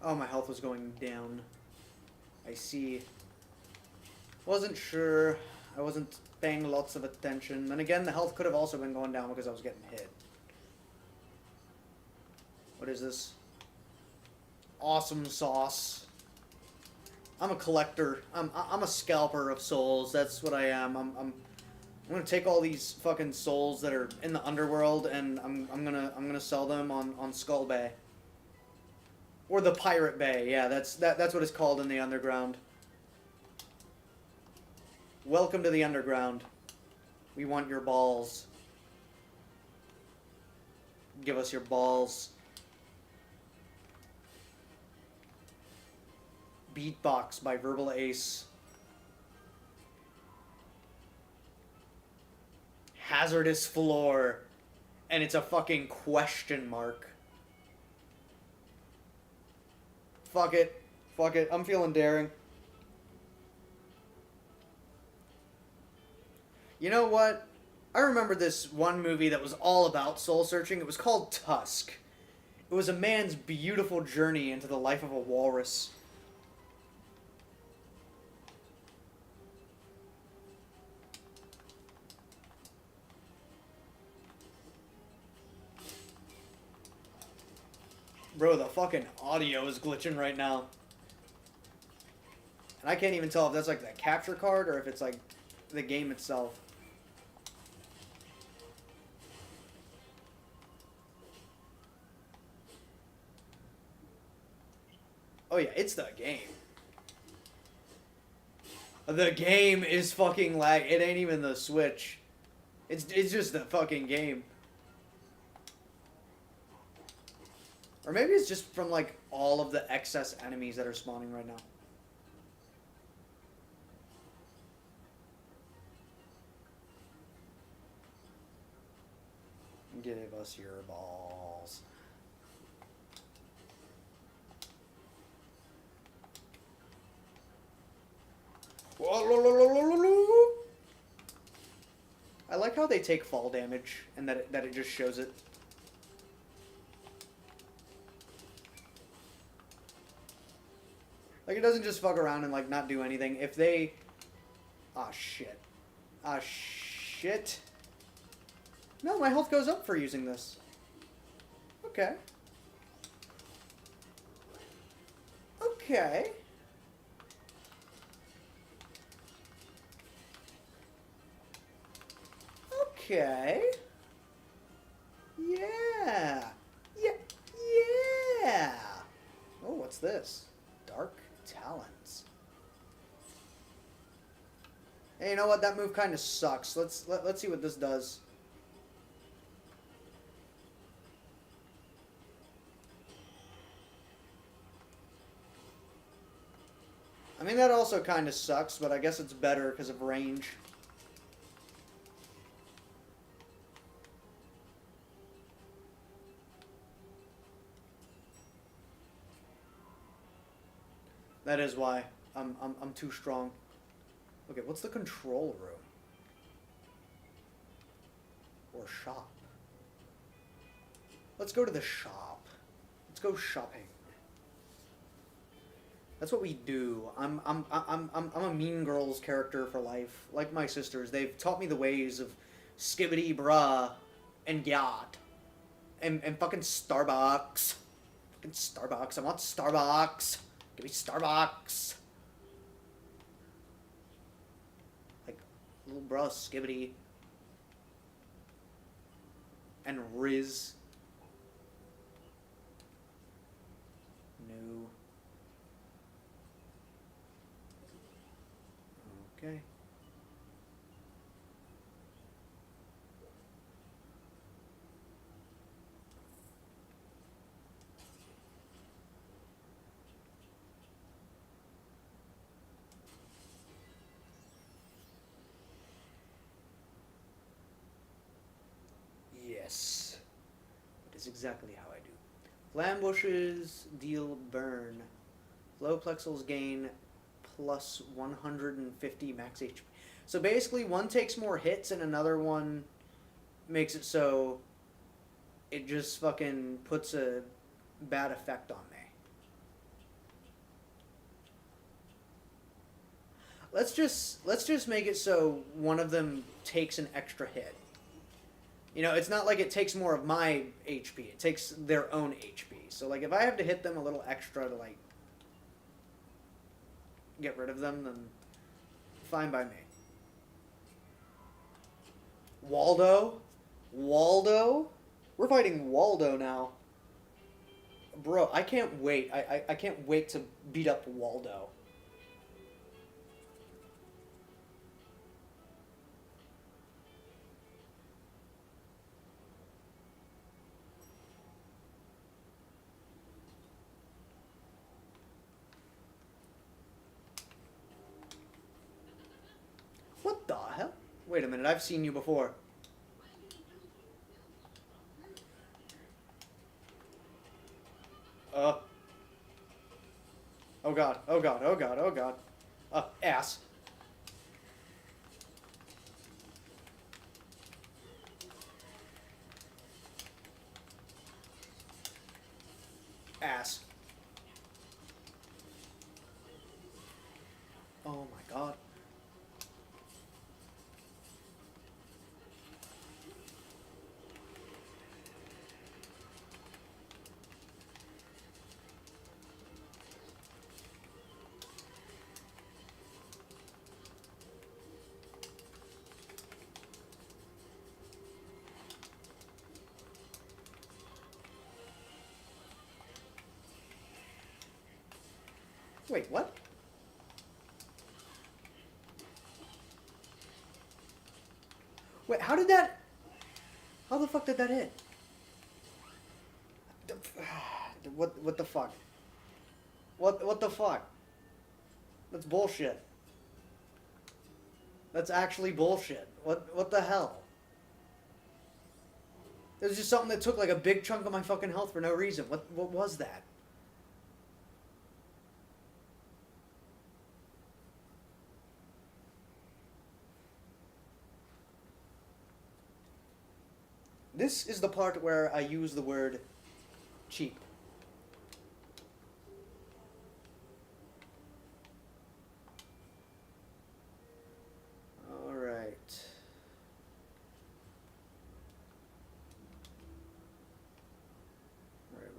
Oh, my health was going down. I see. Wasn't sure. I wasn't paying lots of attention. And again, the health could have also been going down because I was getting hit. What is this? Awesome sauce. I'm a collector. I'm a scalper of souls. That's what I am. I'm gonna take all these fucking souls that are in the underworld and I'm gonna sell them on Skull Bay. Or the Pirate Bay, yeah, that's what it's called in the underground. Welcome to the underground. We want your balls. Give us your balls. Beatbox by Verbal Ace. Hazardous floor. And it's a fucking question mark. Fuck it. Fuck it. I'm feeling daring. You know what? I remember this one movie that was all about soul searching. It was called Tusk. It was a man's beautiful journey into the life of a walrus. Bro, the fucking audio is glitching right now. And I can't even tell if that's like the capture card or if it's like the game itself. Oh yeah, it's the game. The game is fucking lag. It ain't even the Switch. It's just the fucking game. Or maybe it's just from, like, all of the excess enemies that are spawning right now. Give us your balls. I like how they take fall damage and that it just shows it. Like, it doesn't just fuck around and, like, not do anything. If they... Ah, shit. Ah, shit. No, my health goes up for using this. Okay. Okay. Okay. Yeah. Yeah. Yeah. Oh, what's this? Dark Talons. Hey, you know what? That move kind of sucks. Let's see what this does. I mean, that also kind of sucks, but I guess it's better because of range. That is why I'm too strong. Okay, what's the control room? Or shop? Let's go to the shop. Let's go shopping. That's what we do. I'm a Mean Girls character for life. Like my sisters, they've taught me the ways of skibbity bruh and yacht and fucking Starbucks. Fucking Starbucks. I want Starbucks. Give me Starbucks. Like little bruh skibbity and Riz. No. Okay. Yes. That is exactly how I do. Flam bushes deal burn. Low plexels gain plus 150 max HP. So basically, one takes more hits and another one makes it so it just fucking puts a bad effect on me. Let's just make it so one of them takes an extra hit. You know, it's not like it takes more of my HP. It takes their own HP. So, like, if I have to hit them a little extra to, like, get rid of them, then fine by me. Waldo? Waldo? We're fighting Waldo now. Bro, I can't wait. I can't wait to beat up Waldo. What the hell? Wait a minute, I've seen you before. Oh god, oh god, oh god, oh god. Ass. Ass. Oh my god. Wait, what? Wait, how did that... How the fuck did that hit? What the fuck? What the fuck? That's bullshit. That's actually bullshit. What the hell? It was just something that took like a big chunk of my fucking health for no reason. What was that? This is the part where I use the word cheap.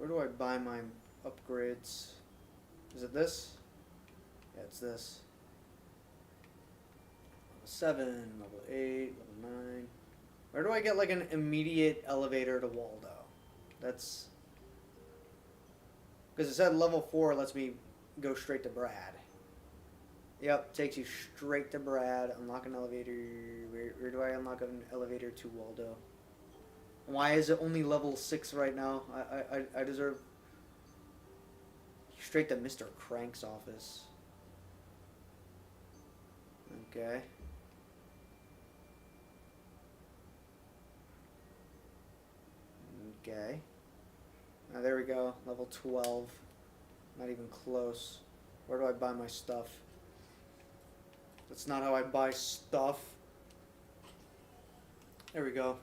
Where do I buy my upgrades? Is it this? Yeah, it's this. Level 7, level 8, level 9. Where do I get like an immediate elevator to Waldo? That's... Because it said level 4 lets me go straight to Brad. Yep, takes you straight to Brad. Unlock an elevator. Where do I unlock an elevator to Waldo? Why is it only level 6 right now? I deserve... Straight to Mr. Crank's office. Okay. Okay. Now there we go. Level 12. Not even close. Where do I buy my stuff? That's not how I buy stuff. There we go.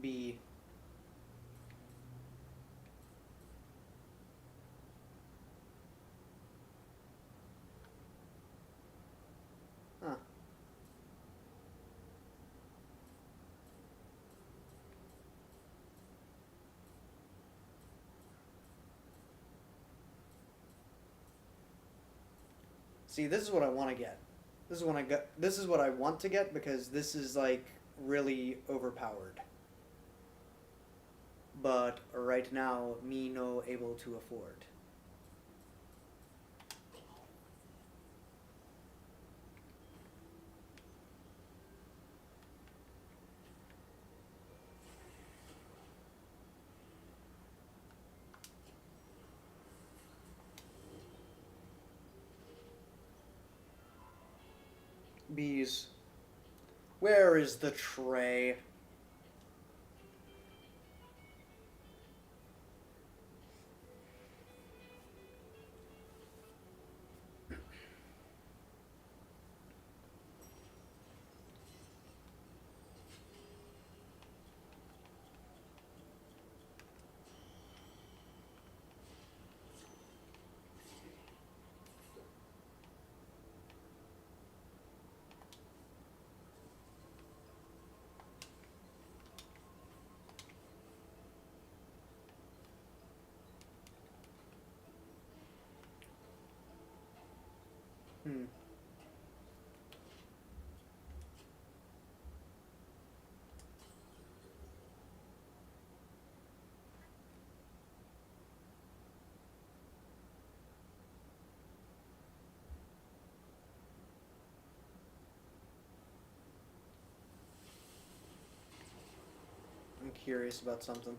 B. Huh. See, this is what I want to get. This is when I got. This is what I want to get because this is like really overpowered. But right now, me no able to afford. Bees. Where is the tray? Hmm. I'm curious about something.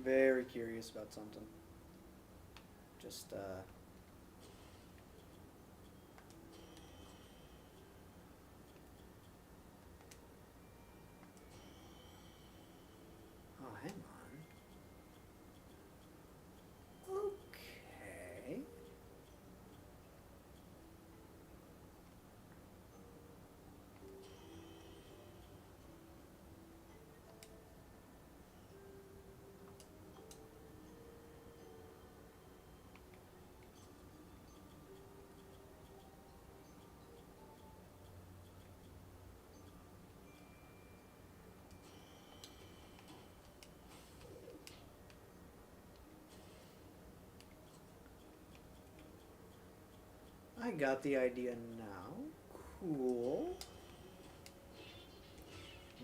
Very curious about something. Just, Oh, hang on. Okay. I got the idea now. Cool.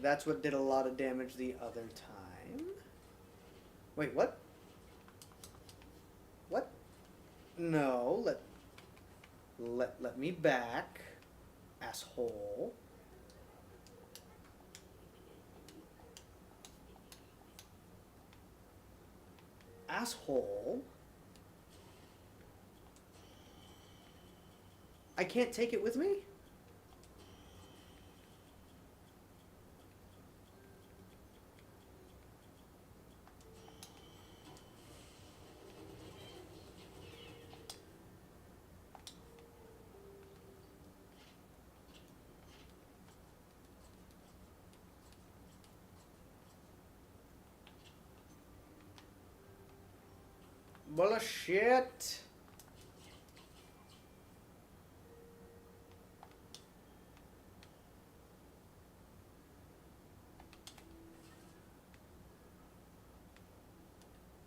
That's what did a lot of damage the other time. Wait, what? What? No, let me back, asshole. Asshole. I can't take it with me? Bullshit.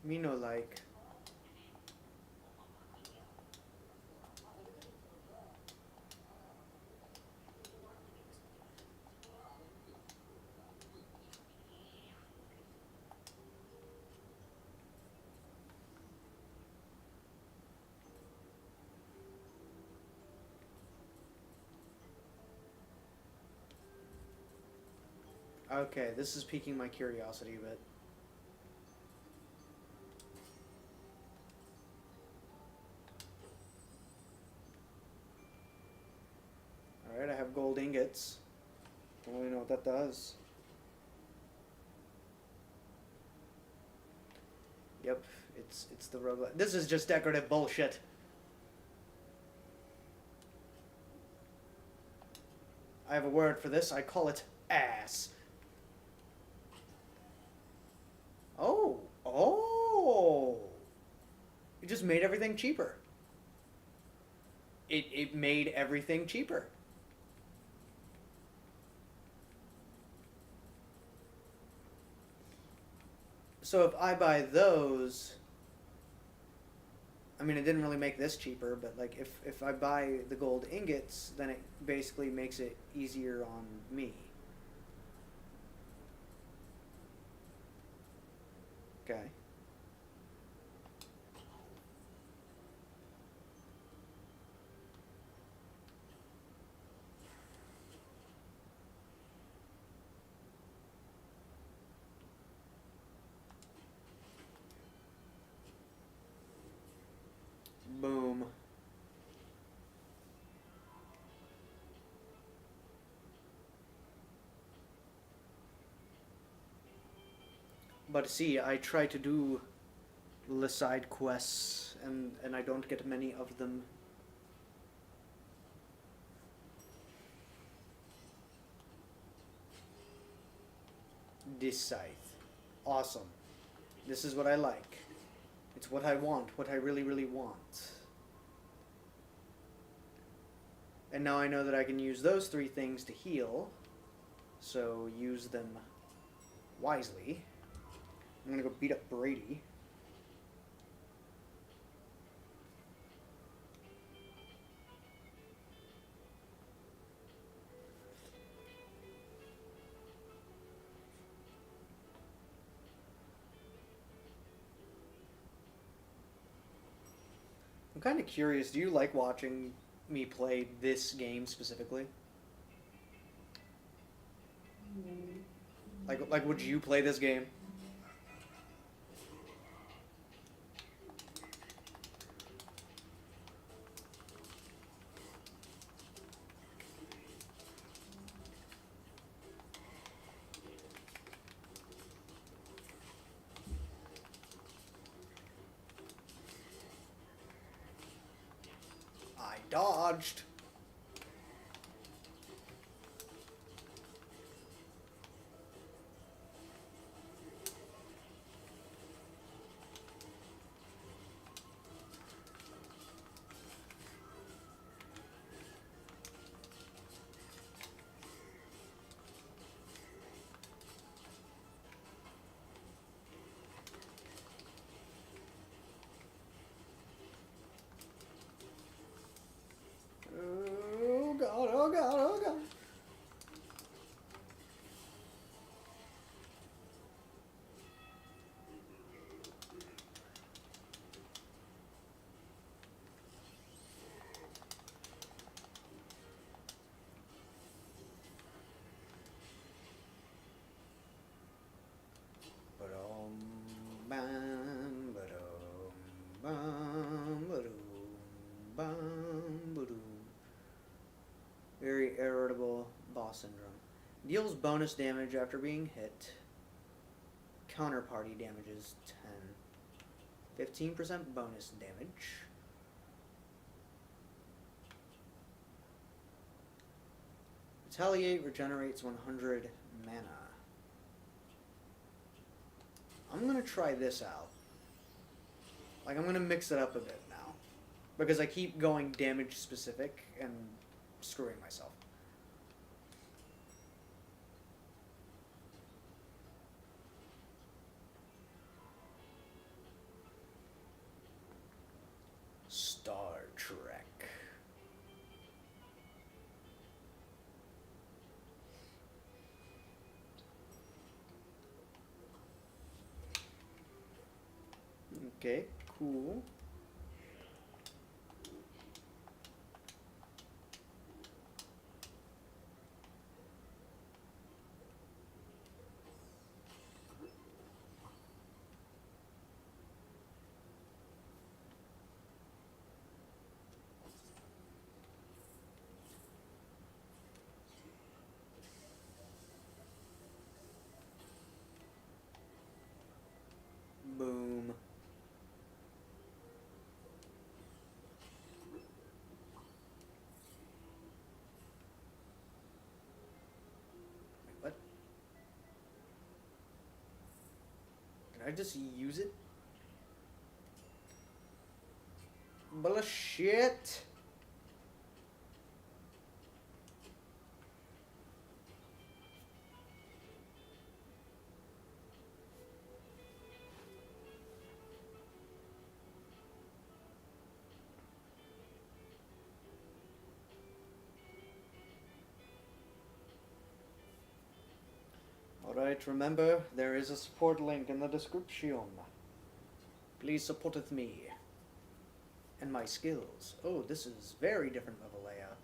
Me no like. Okay, this is piquing my curiosity a bit. Alright, I have gold ingots. Don't really know what that does. Yep, it's the roguelike. This is just decorative bullshit. I have a word for this. I call it ass. Oh, oh! It just made everything cheaper. It made everything cheaper. So if I buy those, I mean, it didn't really make this cheaper, but like if I buy the gold ingots, then it basically makes it easier on me. Okay. Boom. But see, I try to do the side quests, and I don't get many of them. This scythe. Awesome. This is what I like. It's what I want, what I really, really want. And now I know that I can use those three things to heal, so use them wisely. I'm gonna go beat up Brady. I'm kind of curious, do you like watching me play this game specifically? Like would you play this game? I dodged. Oh god, oh god, oh god. Bam, ba-dum, bam, ba-dum, bam, ba-dum. Very irritable boss syndrome. Deals bonus damage after being hit. Counterparty damages 10. 15% bonus damage. Retaliate regenerates 100 mana. I'm gonna try this out. Like, I'm gonna mix it up a bit now. Because I keep going damage specific and screwing myself. Star Trek. Okay, cool. Boom. What? Did I just use it? Bullshit. Alright, remember, there is a support link in the description. Please supporteth me. And my skills. Oh, this is very different of a layout.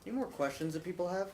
Any more questions that people have?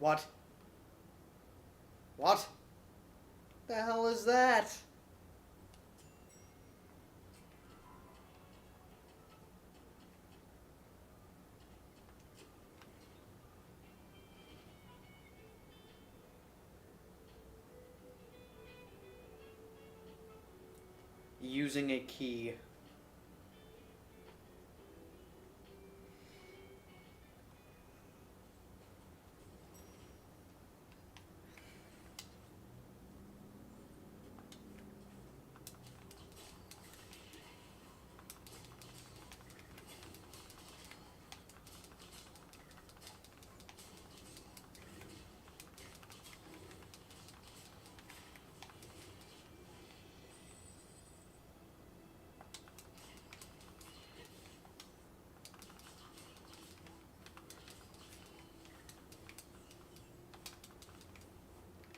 What? What? The hell is that? Using a key.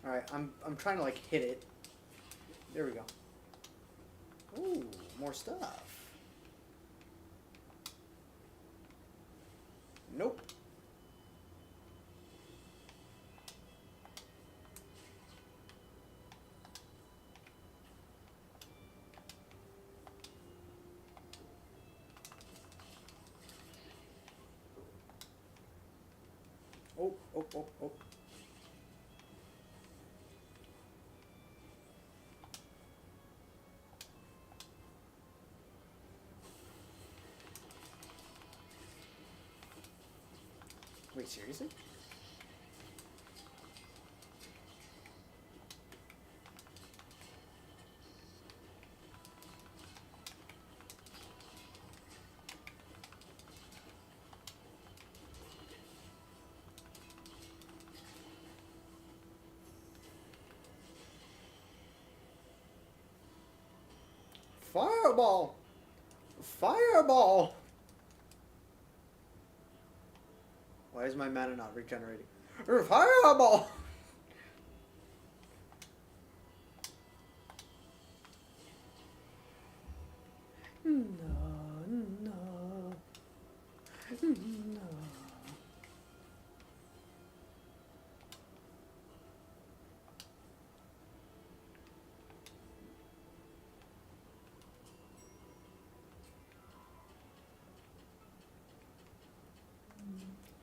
All right, I'm trying to like hit it. There we go. Ooh, more stuff. Nope. Oh, oh, oh, oh. Wait, seriously? Fireball! Fireball! Why is my mana not regenerating? Fireball! No, no, no.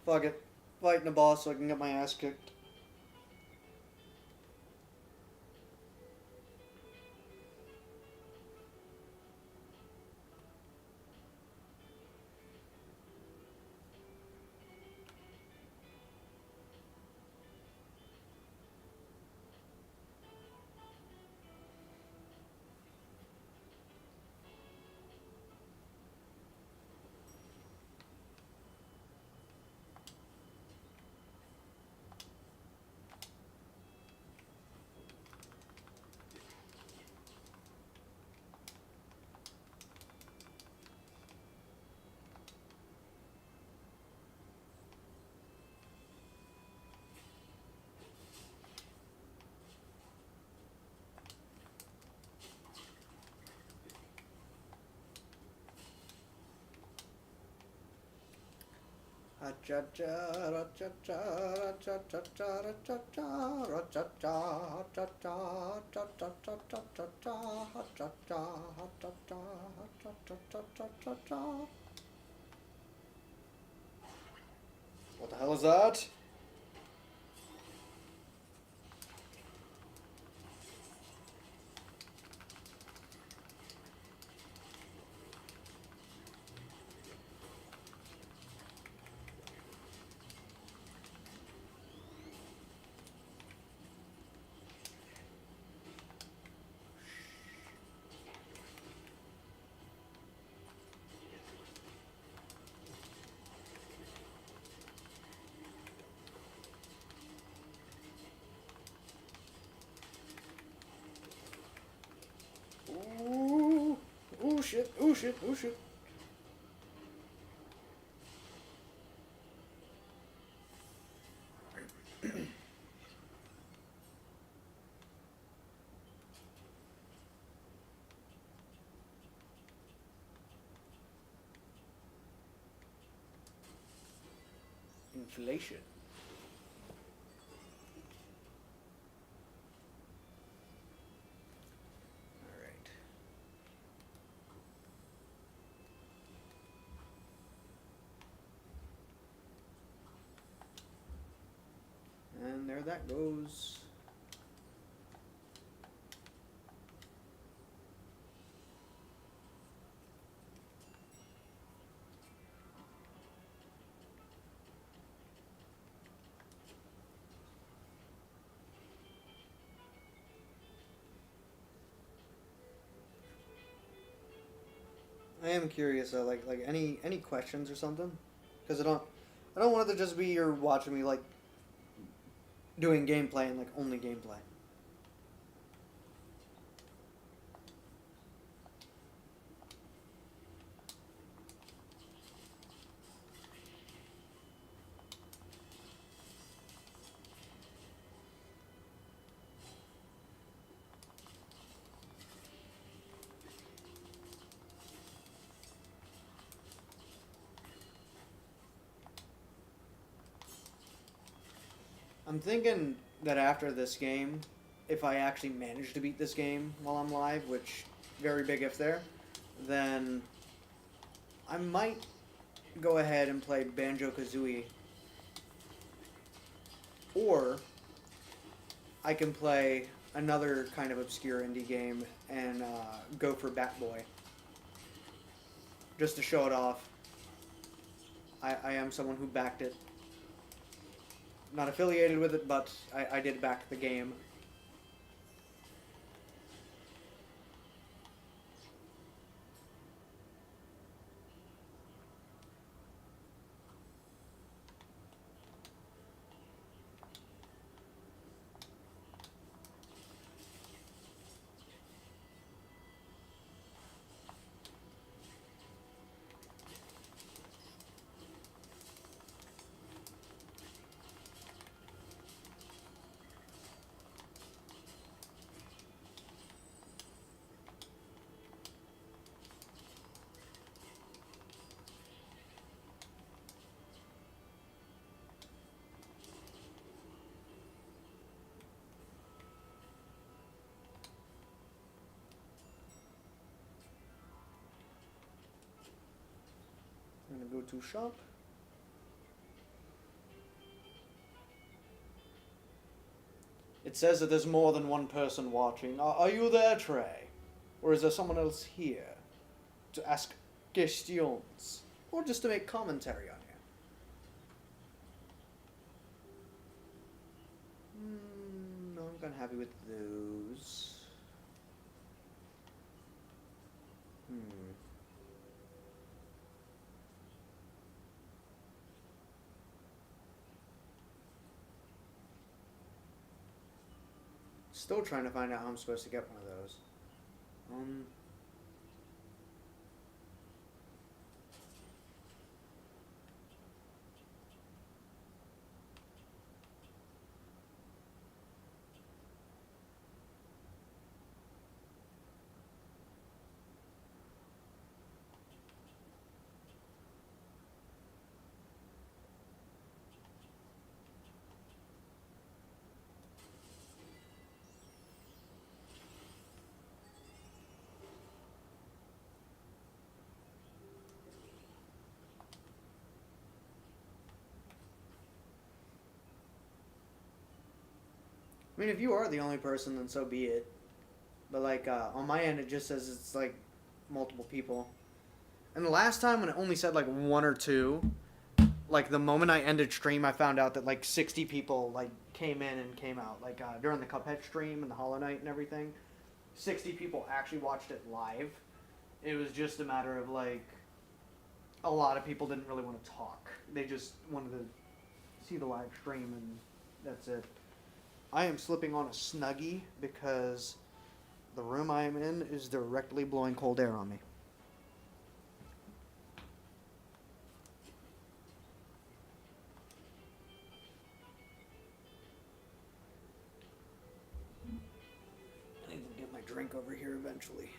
Fuck it. Fighting the boss so I can get my ass kicked. What the hell is that? Ooh, ooh shit, ooh shit, ooh shit. Inflation. Alright. And there that goes. I am curious though, like any questions or something, because I don't want it to just be you're watching me like doing gameplay and like only gameplay. I'm thinking that after this game, if I actually manage to beat this game while I'm live, which very big if there, then I might go ahead and play Banjo-Kazooie, or I can play another kind of obscure indie game and go for Bat Boy, just to show it off. I am someone who backed it. Not affiliated with it, but I did back the game. I'm gonna go to shop. It says that there's more than one person watching. Are you there, Trey? Or is there someone else here to ask questions? Or just to make commentary on you? No, I'm kind of happy with those. Still trying to find out how I'm supposed to get one of those. I mean, if you are the only person, then so be it. But, like, on my end, it just says it's, like, multiple people. And the last time when it only said, like, one or two, like, the moment I ended stream, I found out that, like, 60 people, like, came in and came out. Like, during the Cuphead stream and the Hollow Knight and everything, 60 people actually watched it live. It was just a matter of, like, a lot of people didn't really want to talk. They just wanted to see the live stream, and that's it. I am slipping on a Snuggie because the room I am in is directly blowing cold air on me. I need to get my drink over here eventually.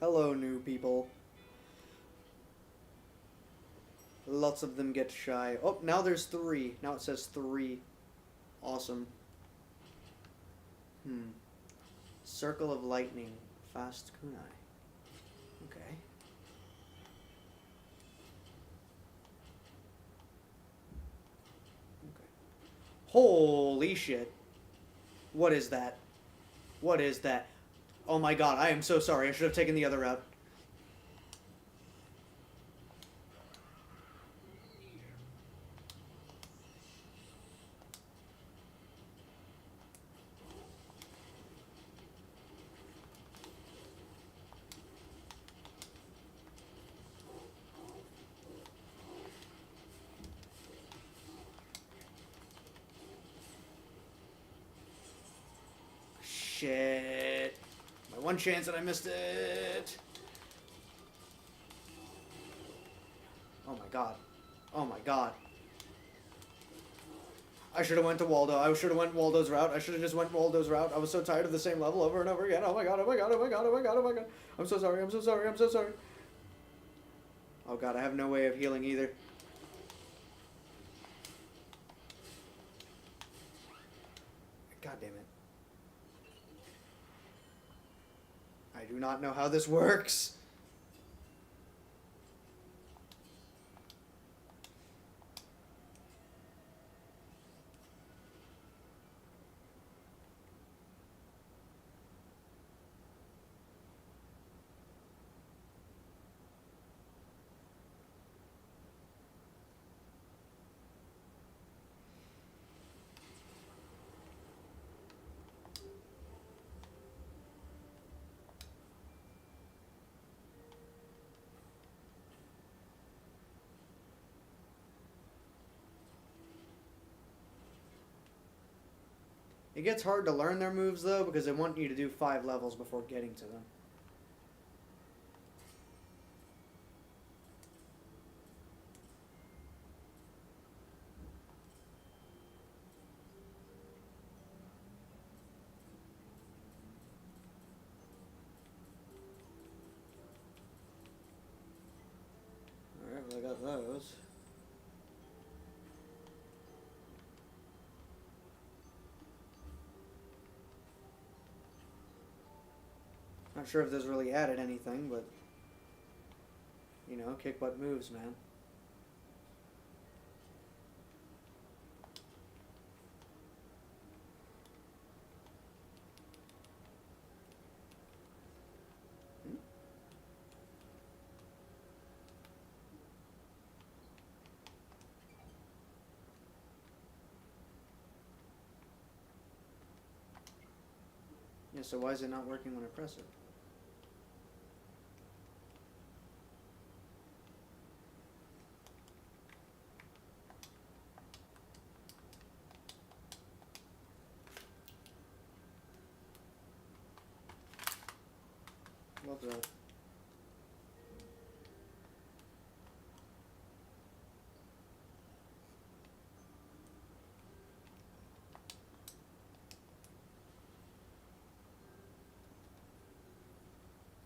Hello, new people. Lots of them get shy. Oh, now there's 3. Now it says 3. Awesome. Circle of Lightning. Fast kunai. Okay. Holy shit. What is that? What is that? Oh my god, I am so sorry. I should have taken the other route. Shit. My one chance and I missed it. Oh my god. Oh my god. I should have went to Waldo. I should have went Waldo's route. I should have just went Waldo's route. I was so tired of the same level over and over again. Oh my god, oh my god, oh my god, oh my god, oh my god. I'm so sorry, I'm so sorry, I'm so sorry. Oh god, I have no way of healing either. I do not know how this works. It gets hard to learn their moves, though, because they want you to do 5 levels before getting to them. Alright, well, I got those. Not sure if this really added anything, but, you know, kick butt moves, man. Yeah, so why is it not working when I press it? Love that.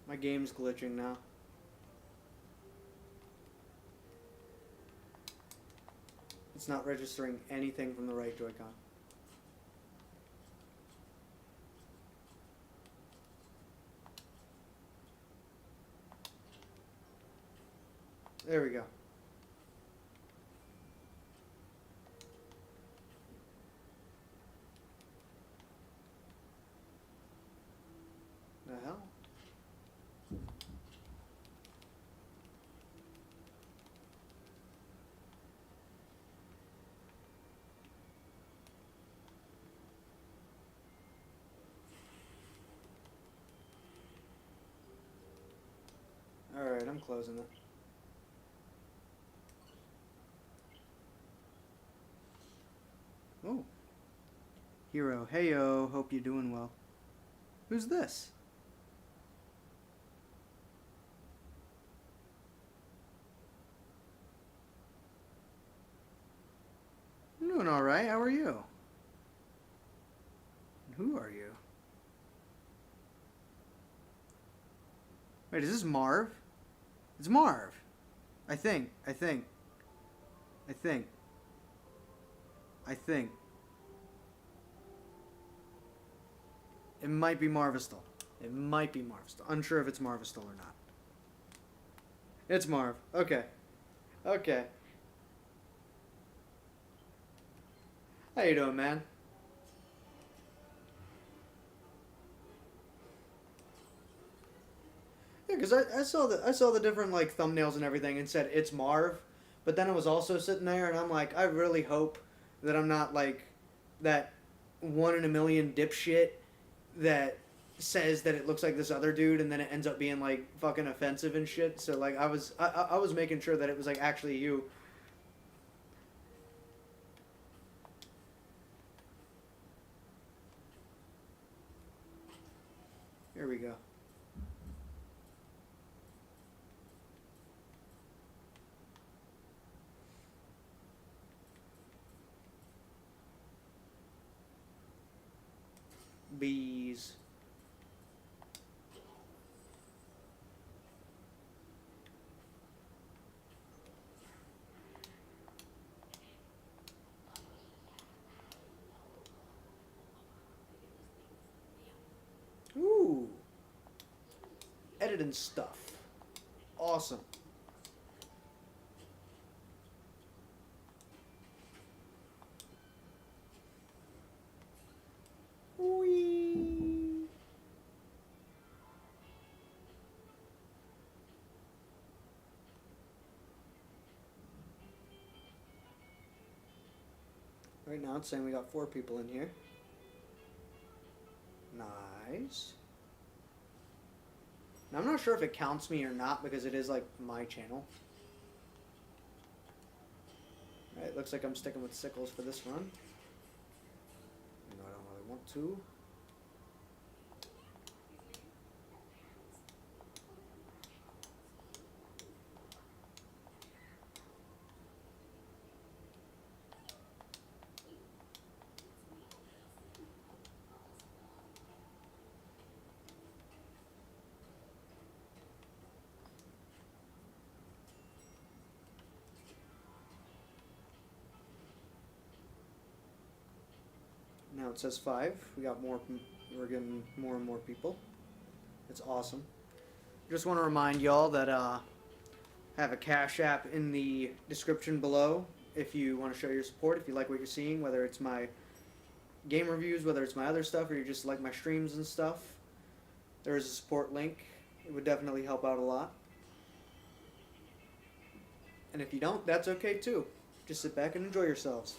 My game's glitching now. It's not registering anything from the right Joy-Con. There we go. The hell? Alright, I'm closing it. Oh. Hero, heyo, hope you're doing well. Who's this? I'm doing alright, how are you? Who are you? Wait, is this Marv? It's Marv. I think. It might be Marvistal. It might be Marvistal. Unsure if it's Marvistal or not. It's Marv. Okay. Okay. How you doing, man? Yeah, because I saw the different like thumbnails and everything and said it's Marv, but then I was also sitting there and I'm like, I really hope that I'm not like that 1 in a million dipshit that says that it looks like this other dude and then it ends up being like fucking offensive and shit. So like I was making sure that it was like actually you. Here we go. Bees. Ooh. added and stuff. Awesome. Whee! Right now it's saying we got 4 people in here. Nice. Now I'm not sure if it counts me or not because it is like my channel. Alright, looks like I'm sticking with sickles for this run. Even though I don't really want to. Now it says 5. We got more. We're getting more and more people. It's awesome. Just want to remind y'all that I have a Cash App in the description below if you want to show your support, if you like what you're seeing, whether it's my game reviews, whether it's my other stuff, or you just like my streams and stuff. There is a support link. It would definitely help out a lot. And if you don't, that's okay too. Just sit back and enjoy yourselves.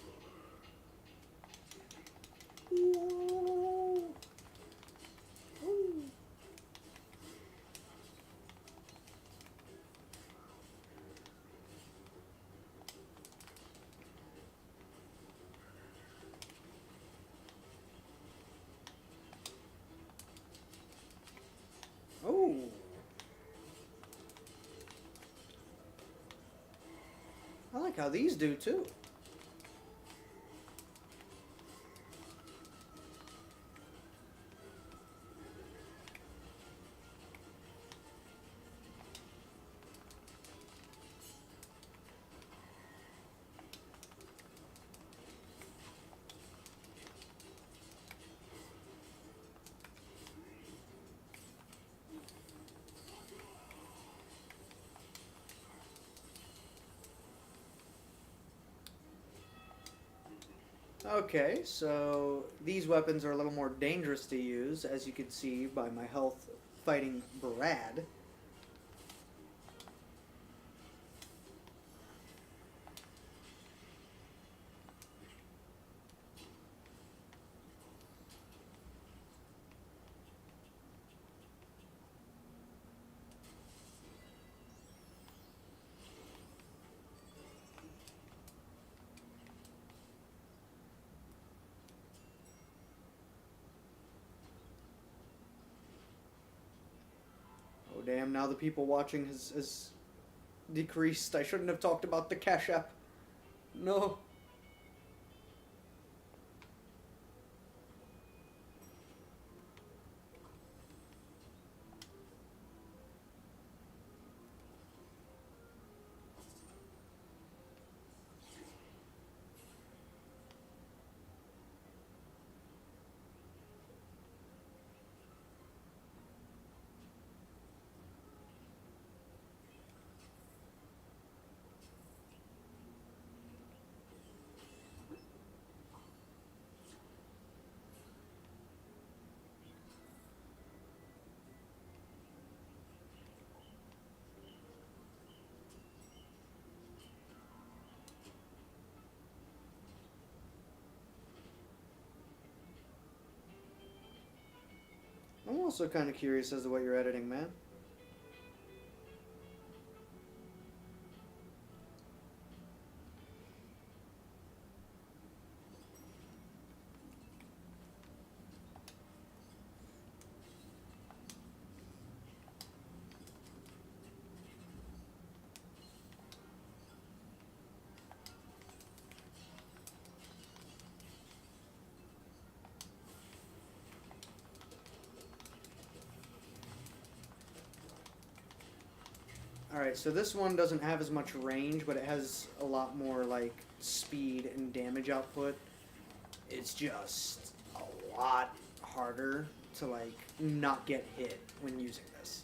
Oh. I like how these do too. Okay, so these weapons are a little more dangerous to use, as you can see by my health fighting Brad. Damn, now the people watching has decreased. I shouldn't have talked about the Cash App. No. I'm also kind of curious as to what you're editing, man. Alright, so this one doesn't have as much range, but it has a lot more, like, speed and damage output. It's just a lot harder to, like, not get hit when using this.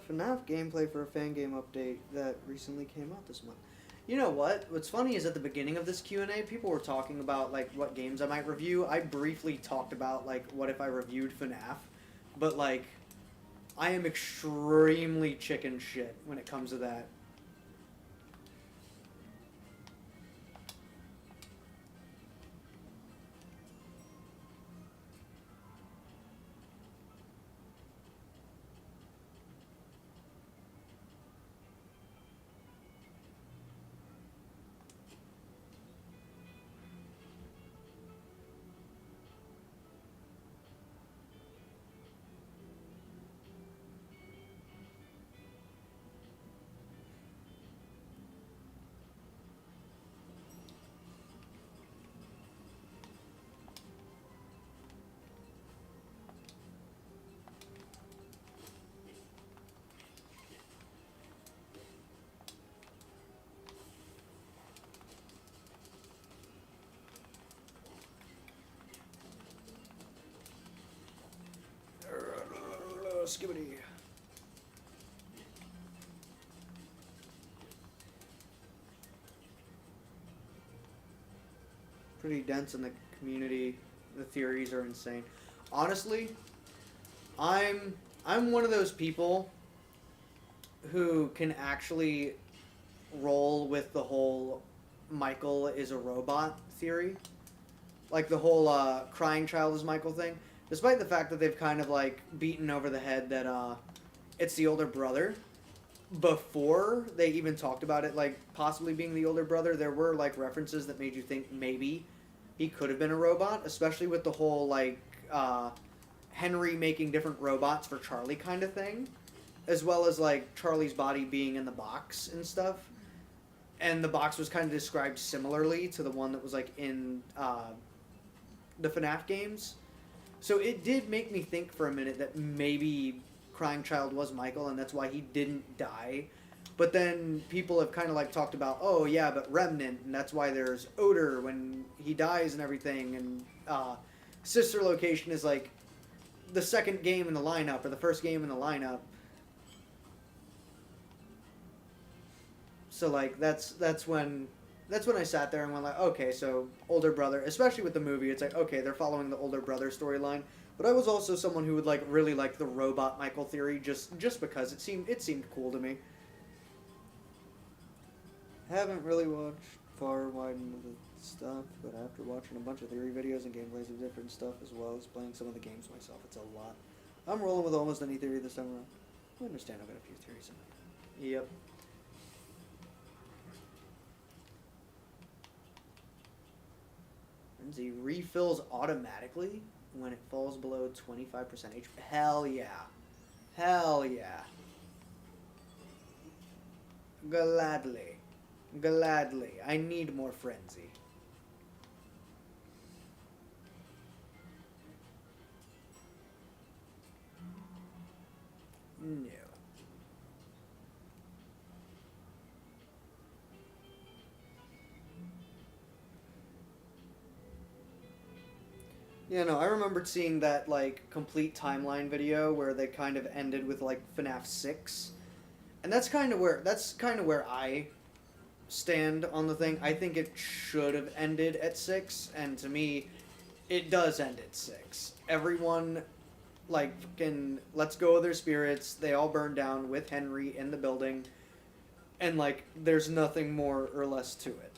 FNAF gameplay for a fan game update that recently came out this month. You know what? What's funny is at the beginning of this Q&A, people were talking about, like, what games I might review. I briefly talked about, like, what if I reviewed FNAF. But, like, I am extremely chicken shit when it comes to that. Skibbity. Pretty dense in the community. The theories are insane. Honestly, I'm one of those people who can actually roll with the whole Michael is a robot theory. Like the whole crying child is Michael thing. Despite the fact that they've kind of like beaten over the head that it's the older brother. Before they even talked about it like possibly being the older brother, there were like references that made you think maybe he could have been a robot, especially with the whole like Henry making different robots for Charlie kind of thing, as well as like Charlie's body being in the box and stuff. And the box was kind of described similarly to the one that was like in the FNAF games. So it did make me think for a minute that maybe Crying Child was Michael and that's why he didn't die. But then people have kind of like talked about, oh yeah, but Remnant, and that's why there's odor when he dies and everything. And Sister Location is like the second game in the lineup or the first game in the lineup. So like that's when I sat there and went like, okay, so older brother, especially with the movie, it's like, okay, they're following the older brother storyline. But I was also someone who would like really like the robot Michael theory just because it seemed cool to me. Haven't really watched far wide into the stuff, but after watching a bunch of theory videos and gameplays of different stuff as well as playing some of the games myself, it's a lot. I'm rolling with almost any theory this time around. I understand I've got a few theories in there. Yep. He refills automatically when it falls below 25% HP. Hell yeah. Hell yeah. Gladly. Gladly. I need more frenzy. No. Yeah, no, I remembered seeing that, like, complete timeline video where they kind of ended with, like, FNAF 6. And that's kind of where I stand on the thing. I think it should have ended at 6, and to me, it does end at 6. Everyone, like, fucking lets go of their spirits. They all burn down with Henry in the building. And, like, there's nothing more or less to it.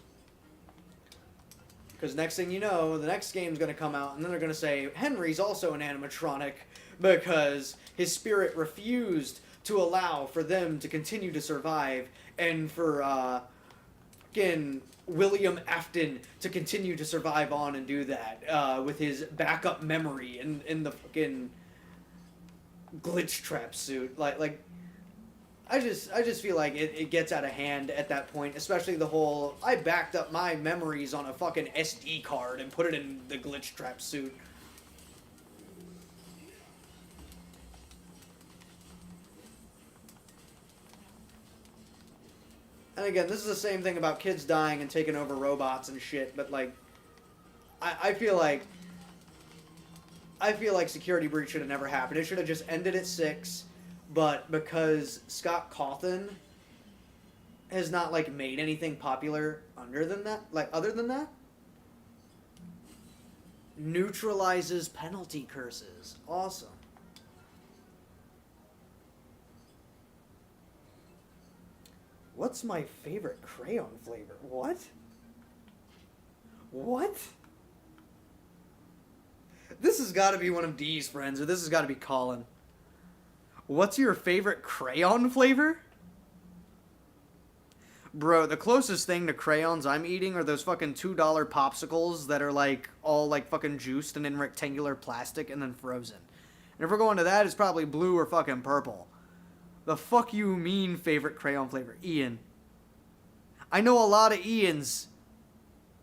Because next thing you know, the next game's going to come out, and then they're going to say, Henry's also an animatronic because his spirit refused to allow for them to continue to survive, and for fucking William Afton to continue to survive on and do that with his backup memory in the fucking glitch trap suit. Like I just feel like it gets out of hand at that point, especially the whole, I backed up my memories on a fucking SD card and put it in the glitch trap suit. And again, this is the same thing about kids dying and taking over robots and shit, but like, I feel like security breach should have never happened. It should have just ended at 6. but because Scott Cawthon has not like made anything popular other than that, neutralizes penalty curses. Awesome. What's my favorite crayon flavor? What? What? This has got to be one of D's friends, or this has got to be Colin. What's your favorite crayon flavor? Bro, the closest thing to crayons I'm eating are those fucking $2 popsicles that are like all like fucking juiced and in rectangular plastic and then frozen. And if we're going to that, it's probably blue or fucking purple. The fuck you mean favorite crayon flavor? Ian. I know a lot of Ians.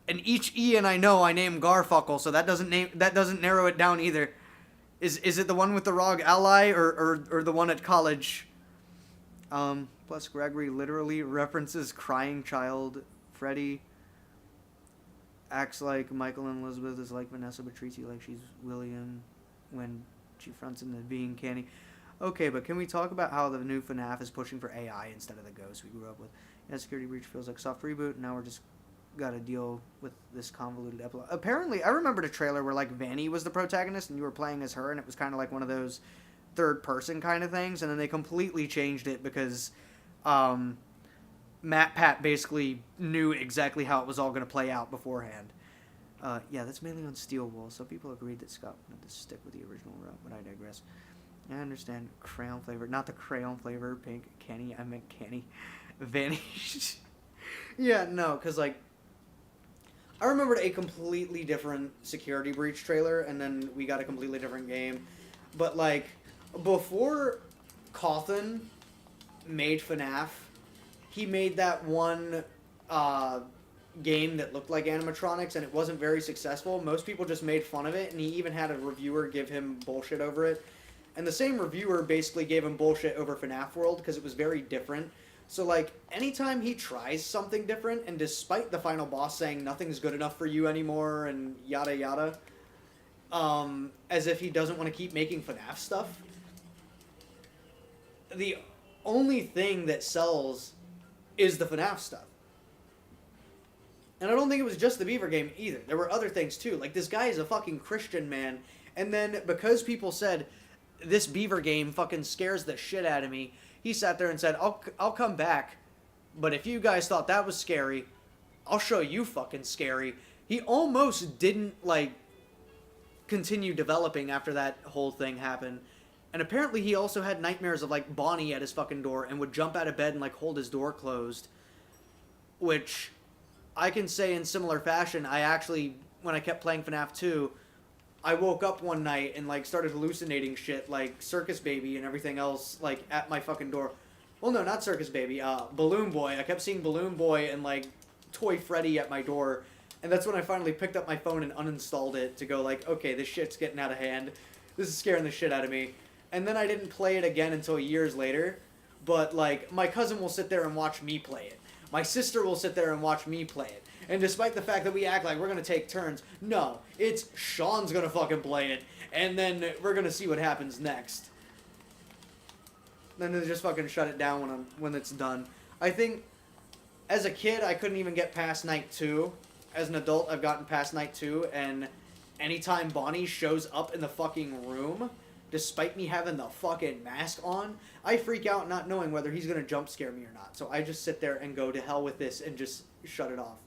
And each Ian I know I name Garfuckle, so that doesn't narrow it down either. Is it the one with the ROG ally or the one at college? Plus Gregory literally references crying child. Freddy acts like Michael and Elizabeth is like Vanessa, but treats you like she's William when she fronts into being canny. Okay, but can we talk about how the new FNAF is pushing for AI instead of the ghosts we grew up with? Yeah, Security Breach feels like soft reboot, and now we're just got to deal with this convoluted epilogue. Apparently, I remembered a trailer where like Vanny was the protagonist and you were playing as her, and it was kind of like one of those third-person kind of things, and then they completely changed it because Matt Pat basically knew exactly how it was all going to play out beforehand. Yeah, that's mainly on Steel Wool. Some people agreed that Scott wanted to stick with the original route, but I digress. I understand crayon flavor, not the crayon flavor, pink, Kenny, I meant Kenny. Vanish. Yeah, no, because like, I remembered a completely different Security Breach trailer, and then we got a completely different game. But like, before Cawthon made FNAF, he made that one game that looked like animatronics, and it wasn't very successful. Most people just made fun of it, and he even had a reviewer give him bullshit over it. And the same reviewer basically gave him bullshit over FNAF World because it was very different. So, like, anytime he tries something different, and despite the final boss saying nothing's good enough for you anymore, and yada yada, as if he doesn't want to keep making FNAF stuff, the only thing that sells is the FNAF stuff. And I don't think it was just the Beaver game either. There were other things too. Like, this guy is a fucking Christian man, and then because people said, this Beaver game fucking scares the shit out of me, he sat there and said, I'll come back, but if you guys thought that was scary, I'll show you fucking scary. He almost didn't, like, continue developing after that whole thing happened. And apparently he also had nightmares of, like, Bonnie at his fucking door and would jump out of bed and, like, hold his door closed. Which, I can say in similar fashion, I actually, when I kept playing FNAF 2, I woke up one night and, like, started hallucinating shit, like Circus Baby and everything else, like, at my fucking door. Well, no, not Circus Baby, Balloon Boy. I kept seeing Balloon Boy and, like, Toy Freddy at my door, and that's when I finally picked up my phone and uninstalled it to go, like, okay, this shit's getting out of hand. This is scaring the shit out of me. And then I didn't play it again until years later, but, like, my cousin will sit there and watch me play it. My sister will sit there and watch me play it. And despite the fact that we act like we're going to take turns, no, it's Sean's going to fucking play it, and then we're going to see what happens next. Then they just fucking shut it down when it's done. I think, as a kid, I couldn't even get past night 2. As an adult, I've gotten past night 2, and anytime Bonnie shows up in the fucking room, despite me having the fucking mask on, I freak out not knowing whether he's going to jump scare me or not. So I just sit there and go to hell with this and just shut it off.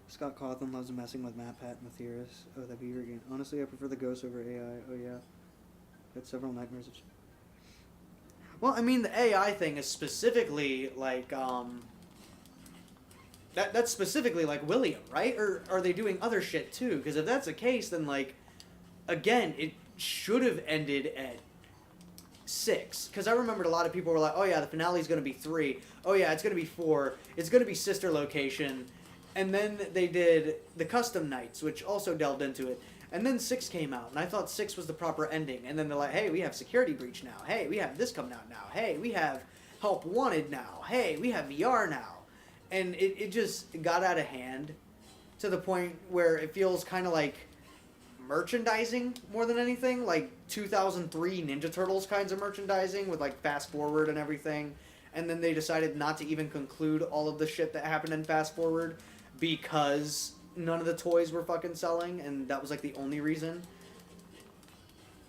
Scott Cawthon loves messing with Matt Pat and the theorists. Oh, that Beaver game. Honestly, I prefer the ghosts over AI. Oh, yeah. Got several nightmares of... Well, I mean, the AI thing is specifically, like, That's specifically, like, William, right? Or are they doing other shit, too? Because if that's the case, then, like, again, it should have ended at 6. Because I remembered a lot of people were like, oh, yeah, the finale's going to be 3. Oh, yeah, it's going to be 4. It's going to be Sister Location. And then they did the Custom Nights, which also delved into it. And then 6 came out, and I thought 6 was the proper ending. And then they're like, hey, we have Security Breach now. Hey, we have this coming out now. Hey, we have Help Wanted now. Hey, we have VR now. And it just got out of hand to the point where it feels kind of like merchandising more than anything, like 2003 Ninja Turtles kinds of merchandising with like fast forward and everything. And then they decided not to even conclude all of the shit that happened in fast forward because none of the toys were fucking selling, and that was like the only reason.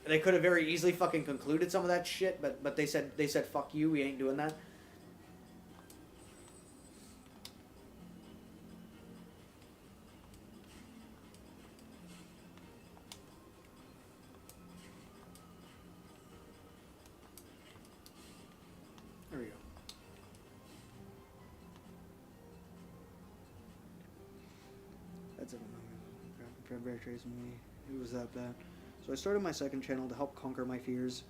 They could have very easily fucking concluded some of that shit, but they said fuck you, we ain't doing that. There we go. That's it. February Trace me. It was that bad. So I started my second channel to help conquer my fears.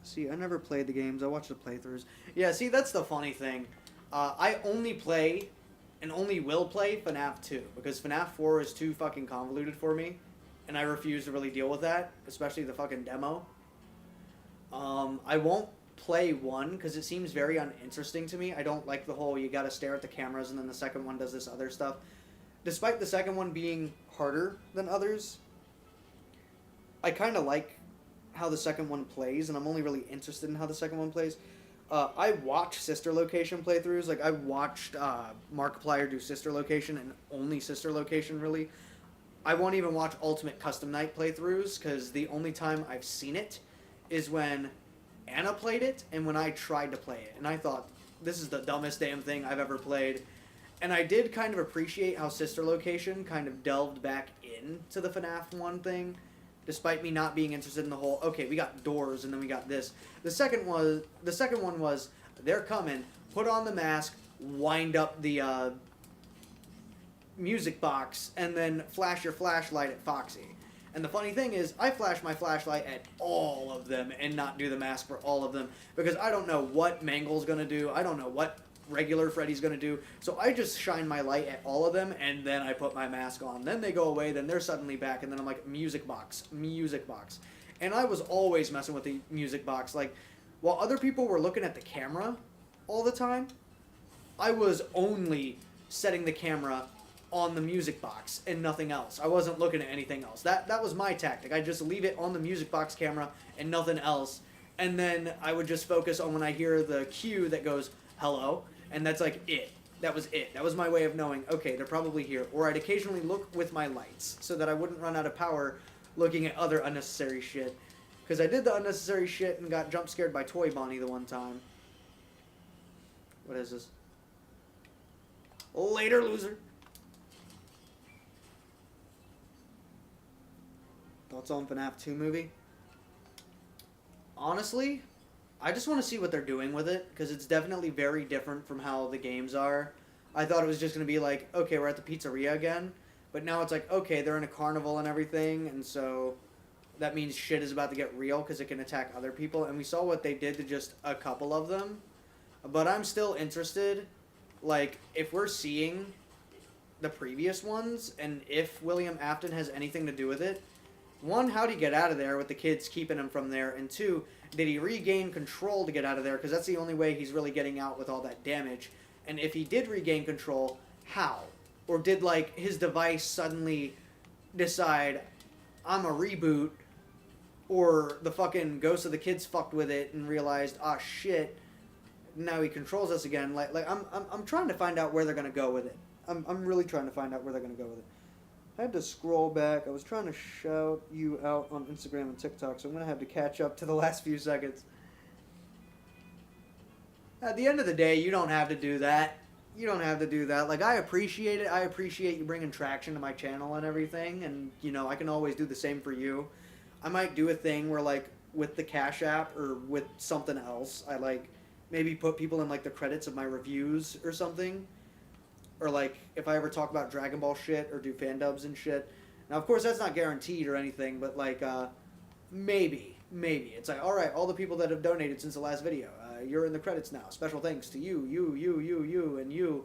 See, I never played the games. I watched the playthroughs. Yeah, see, that's the funny thing. I only play and only will play FNAF 2 because FNAF 4 is too fucking convoluted for me, and I refuse to really deal with that, especially the fucking demo. I won't play 1 because it seems very uninteresting to me. I don't like the whole you gotta stare at the cameras and then the second one does this other stuff. Despite the second one being harder than others, I kind of like how the second one plays, and I'm only really interested in how the second one plays. I watch Sister Location playthroughs. Like, I watched Markiplier do Sister Location, and only Sister Location, really. I won't even watch Ultimate Custom Night playthroughs, because the only time I've seen it is when Anna played it, and when I tried to play it. And I thought, this is the dumbest damn thing I've ever played. And I did kind of appreciate how Sister Location kind of delved back into the FNAF 1 thing, despite me not being interested in the whole, okay, we got doors and then we got this. The second one was they're coming, put on the mask, wind up the music box, and then flash your flashlight at Foxy. And the funny thing is, I flash my flashlight at all of them and not do the mask for all of them because I don't know what Mangle's gonna do. I don't know what regular Freddy's gonna do, so I just shine my light at all of them and then I put my mask on. Then they go away, then they're suddenly back, and then I'm like, music box. And I was always messing with the music box. Like, while other people were looking at the camera all the time, I was only setting the camera on the music box and nothing else. I wasn't looking at anything else. That was my tactic. I just leave it on the music box camera and nothing else, and then I would just focus on when I hear the cue that goes, hello, and that's like it. That was it. That was my way of knowing, okay, they're probably here. Or I'd occasionally look with my lights so that I wouldn't run out of power looking at other unnecessary shit. Because I did the unnecessary shit and got jump scared by Toy Bonnie the one time. What is this? Later, loser. Thoughts on FNAF 2 movie? Honestly, I just want to see what they're doing with it, because it's definitely very different from how the games are. I thought it was just going to be like, okay, we're at the pizzeria again, but now it's like, okay, they're in a carnival and everything, and so that means shit is about to get real because it can attack other people, and we saw what they did to just a couple of them. But I'm still interested, like, if we're seeing the previous ones, and if William Afton has anything to do with it, one, how'd he get out of there with the kids keeping him from there, and two, did he regain control to get out of there? Because that's the only way he's really getting out with all that damage. And if he did regain control, how? Or did, like, his device suddenly decide, I'm a reboot, or the fucking ghost of the kids fucked with it and realized, ah, shit, now he controls us again. Like I'm trying to find out where they're gonna go with it. I'm really trying to find out where they're gonna go with it. I had to scroll back. I was trying to shout you out on Instagram and TikTok, so I'm going to have to catch up to the last few seconds. At the end of the day, you don't have to do that. You don't have to do that. Like, I appreciate it. I appreciate you bringing traction to my channel and everything, and, you know, I can always do the same for you. I might do a thing where, like, with the Cash App or with something else, I, like, maybe put people in, like, the credits of my reviews or something. Or, like, if I ever talk about Dragon Ball shit or do fan dubs and shit. Now, of course, that's not guaranteed or anything, but, like, maybe. It's like, all right, all the people that have donated since the last video, you're in the credits now. Special thanks to you, and you.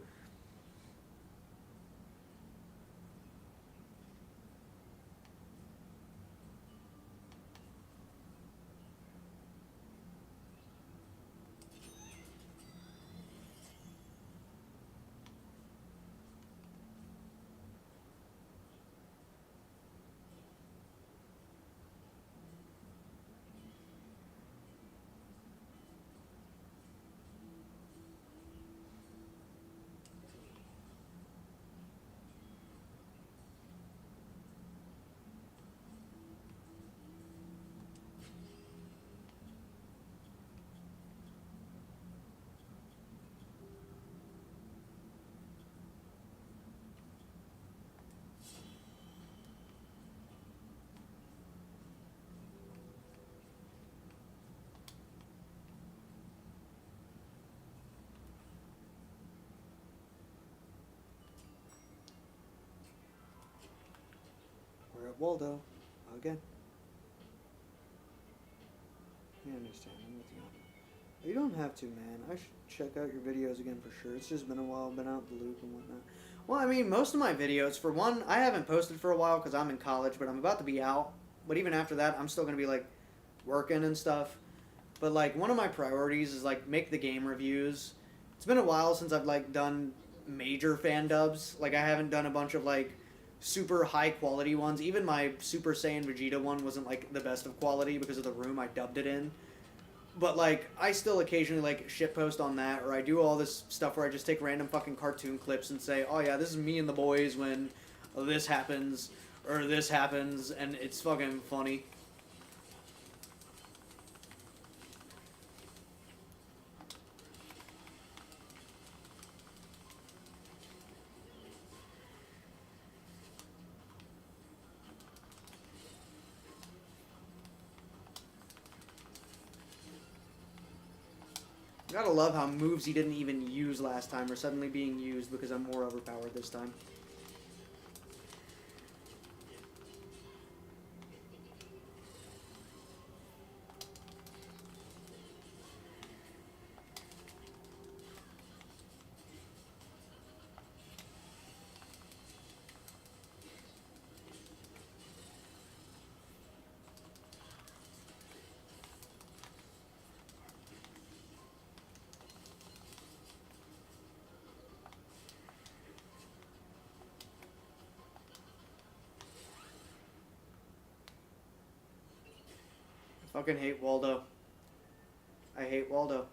Waldo, again. I understand. I'm with you. You don't have to, man. I should check out your videos again for sure. It's just been a while. Been out the loop and whatnot. Well, I mean, most of my videos, for one, I haven't posted for a while because I'm in college, but I'm about to be out. But even after that, I'm still going to be, like, working and stuff. But, like, one of my priorities is, like, make the game reviews. It's been a while since I've, like, done major fan dubs. Like, I haven't done a bunch of, like, super high quality ones. Even my Super Saiyan Vegeta one wasn't, like, the best of quality because of the room I dubbed it in. But, like, I still occasionally, like, shitpost on that, or I do all this stuff where I just take random fucking cartoon clips and say, oh, yeah, this is me and the boys when this happens, or this happens, and it's fucking funny. Gotta love how moves he didn't even use last time are suddenly being used because I'm more overpowered this time. I fucking hate Waldo. I hate Waldo.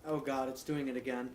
Oh god, it's doing it again.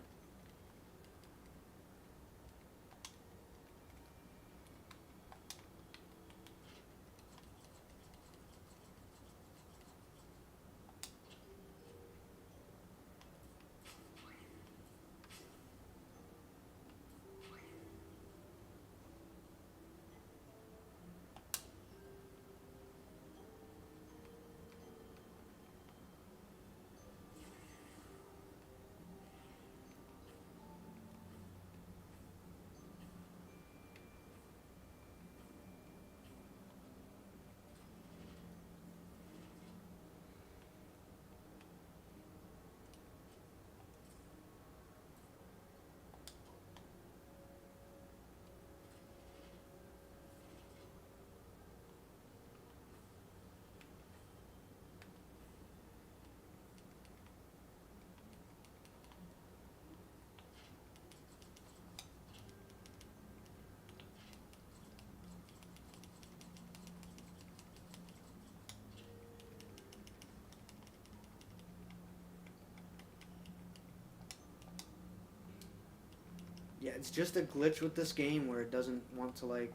Yeah, it's just a glitch with this game where it doesn't want to, like,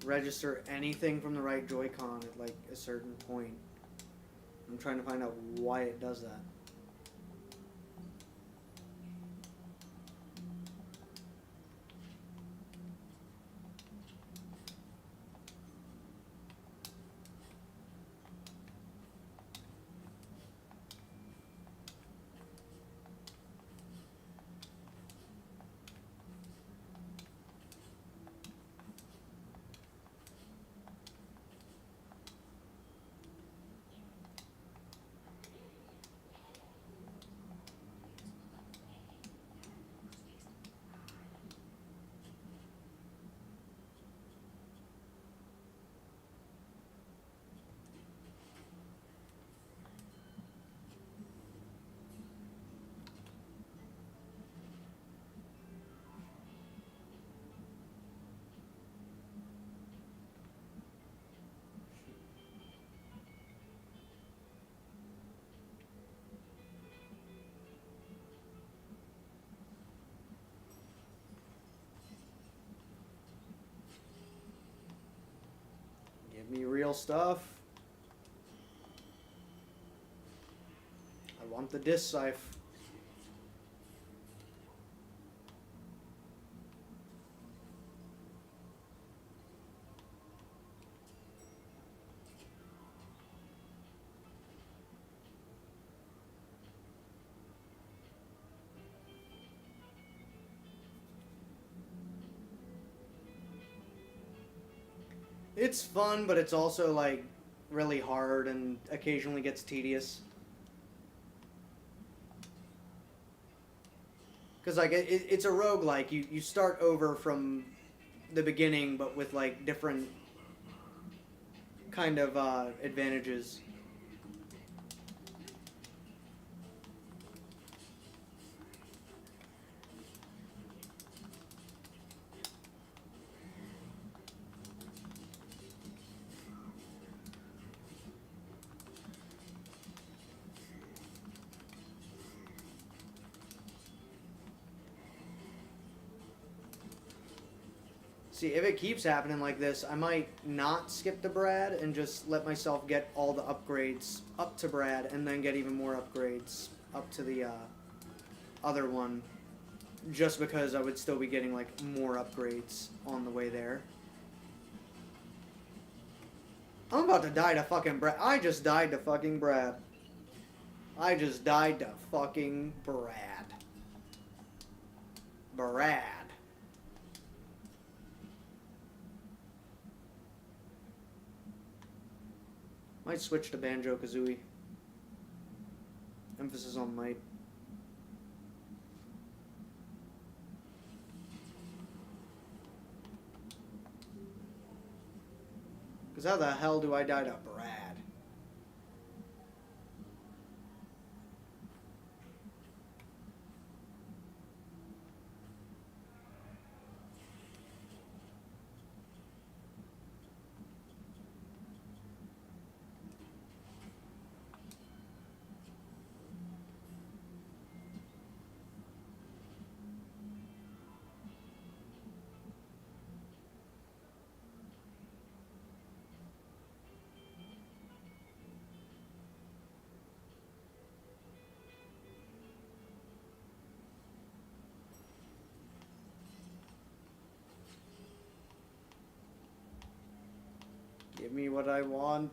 register anything from the right Joy-Con at, like, a certain point. I'm trying to find out why it does that. me real stuff. I want the disc scythe. It's fun, but it's also like really hard and occasionally gets tedious. Because like it's a roguelike. You start over from the beginning, but with like different kind of advantages. See, if it keeps happening like this, I might not skip to Brad and just let myself get all the upgrades up to Brad and then get even more upgrades up to the other one. Just because I would still be getting, like, more upgrades on the way there. I'm about to die to fucking Brad. I just died to fucking Brad. I just died to fucking Brad. Brad. Might switch to Banjo-Kazooie. Emphasis on might. Because how the hell do I die to Brad? Give me what I want.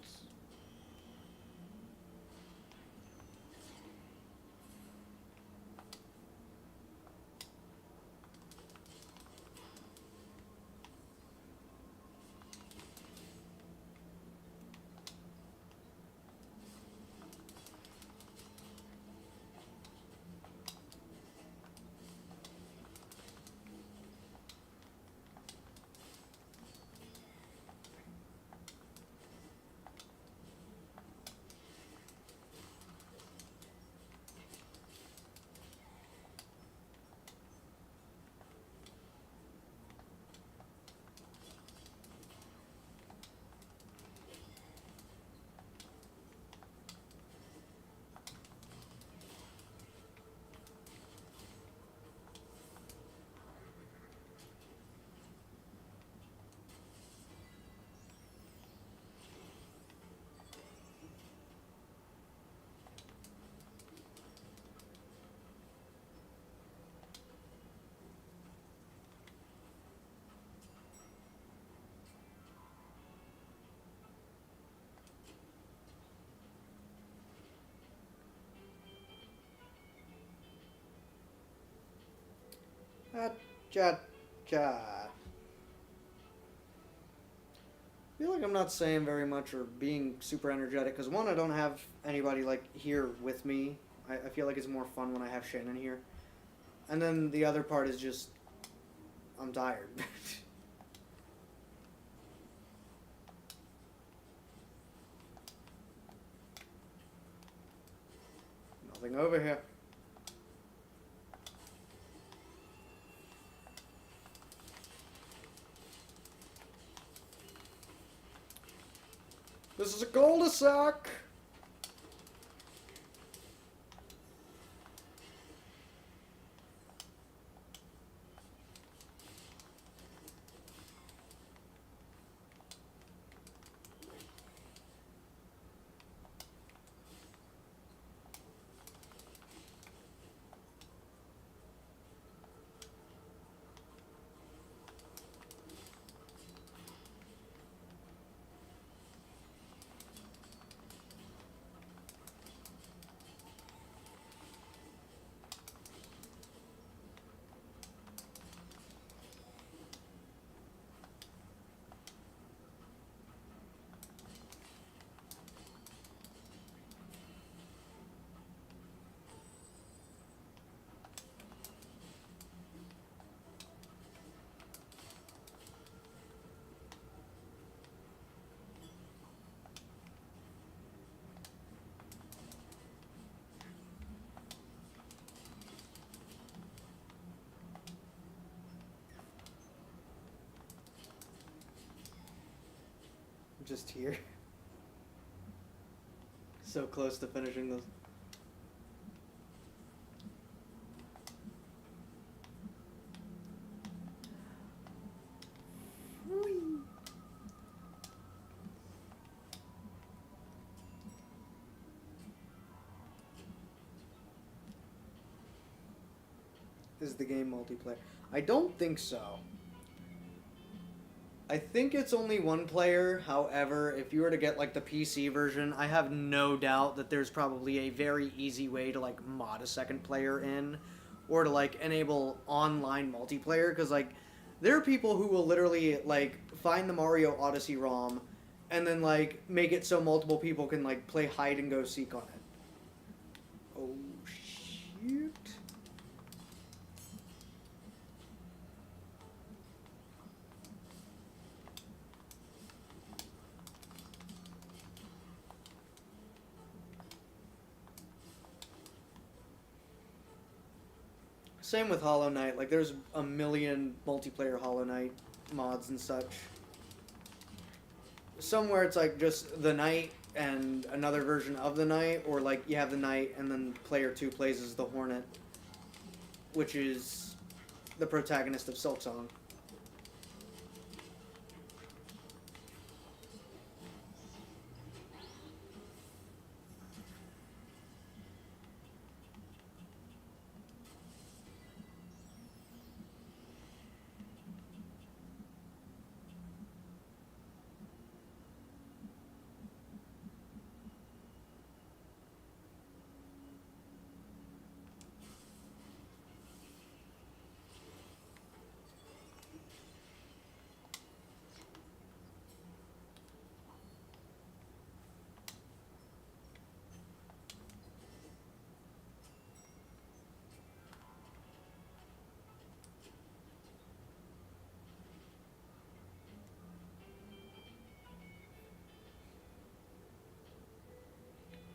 Cha. I feel like I'm not saying very much or being super energetic because one, I don't have anybody like here with me. I feel like it's more fun when I have Shannon here. And then the other part is just I'm tired. Nothing over here. This is a cul-de-sac. Just here. So close to finishing this. Is the game multiplayer? I don't think so. I think it's only one player. However, if you were to get like the PC version, I have no doubt that there's probably a very easy way to like mod a second player in, or to like enable online multiplayer. Because like there are people who will literally like find the Mario Odyssey ROM, and then like make it so multiple people can like play hide and go seek on it. Oh shoot. Same with Hollow Knight. Like, there's a million multiplayer Hollow Knight mods and such. Somewhere it's like just the knight and another version of the knight, or like you have the knight and then player 2 plays as the Hornet, which is the protagonist of Silksong.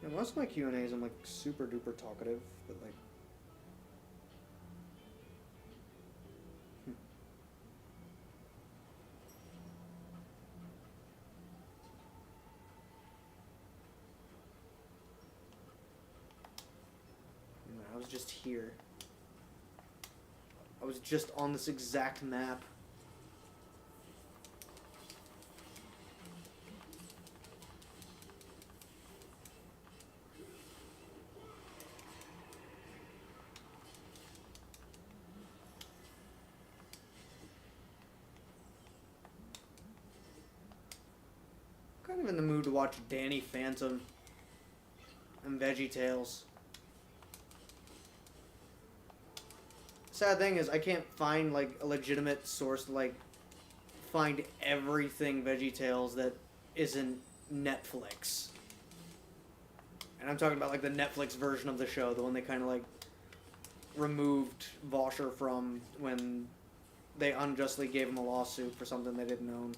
And most of my Q&As I'm like super duper talkative, but like I was just here. I was just on this exact map. Kind of in the mood to watch Danny Phantom and VeggieTales. Sad thing is I can't find like a legitimate source to like find everything VeggieTales that isn't Netflix. And I'm talking about like the Netflix version of the show, the one they kind of like removed Vosher from when they unjustly gave him a lawsuit for something they didn't own.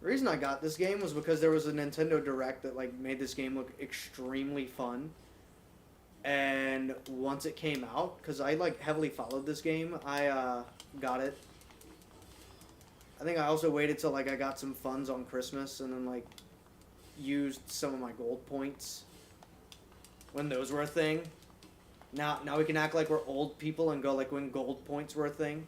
The reason I got this game was because there was a Nintendo Direct that like made this game look extremely fun. And once it came out, because I like heavily followed this game, I got it. I think I also waited till like I got some funds on Christmas and then like used some of my gold points when those were a thing. Now we can act like we're old people and go like when gold points were a thing.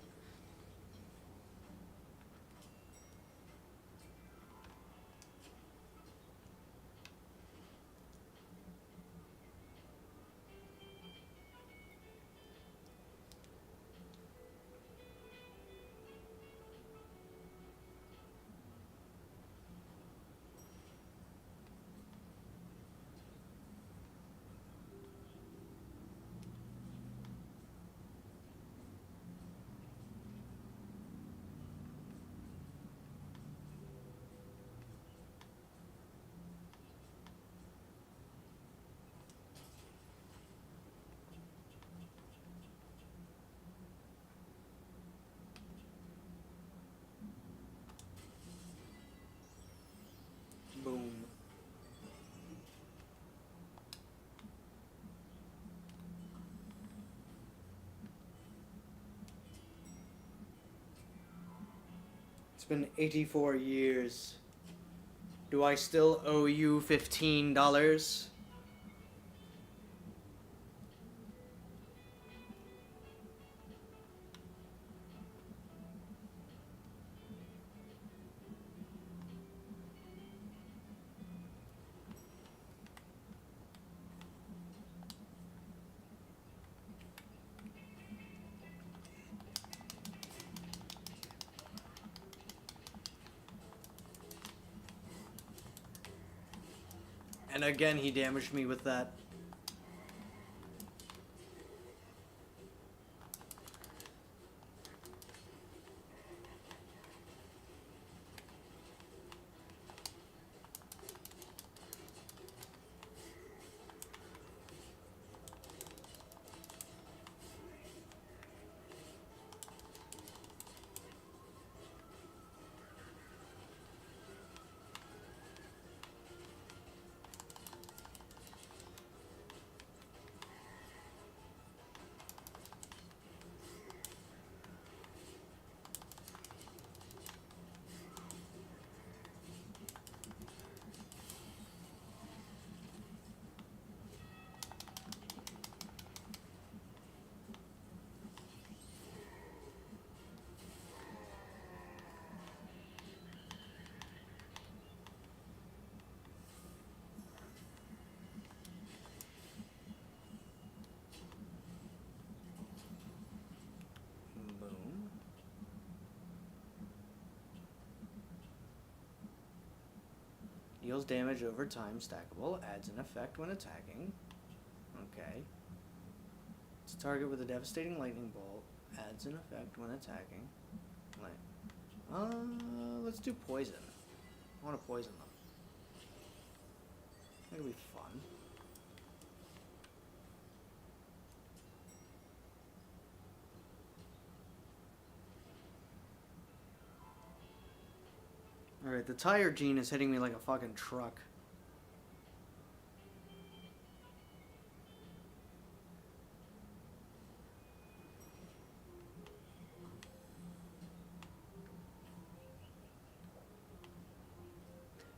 been 84 years. Do I still owe you $15? And again, he damaged me with that. Boom. Deals damage over time, stackable, adds an effect when attacking. Okay. It's a target with a devastating lightning bolt, adds an effect when attacking. Let's do poison. I want to poison them. That'll be fun. Alright, the tire gene is hitting me like a fucking truck.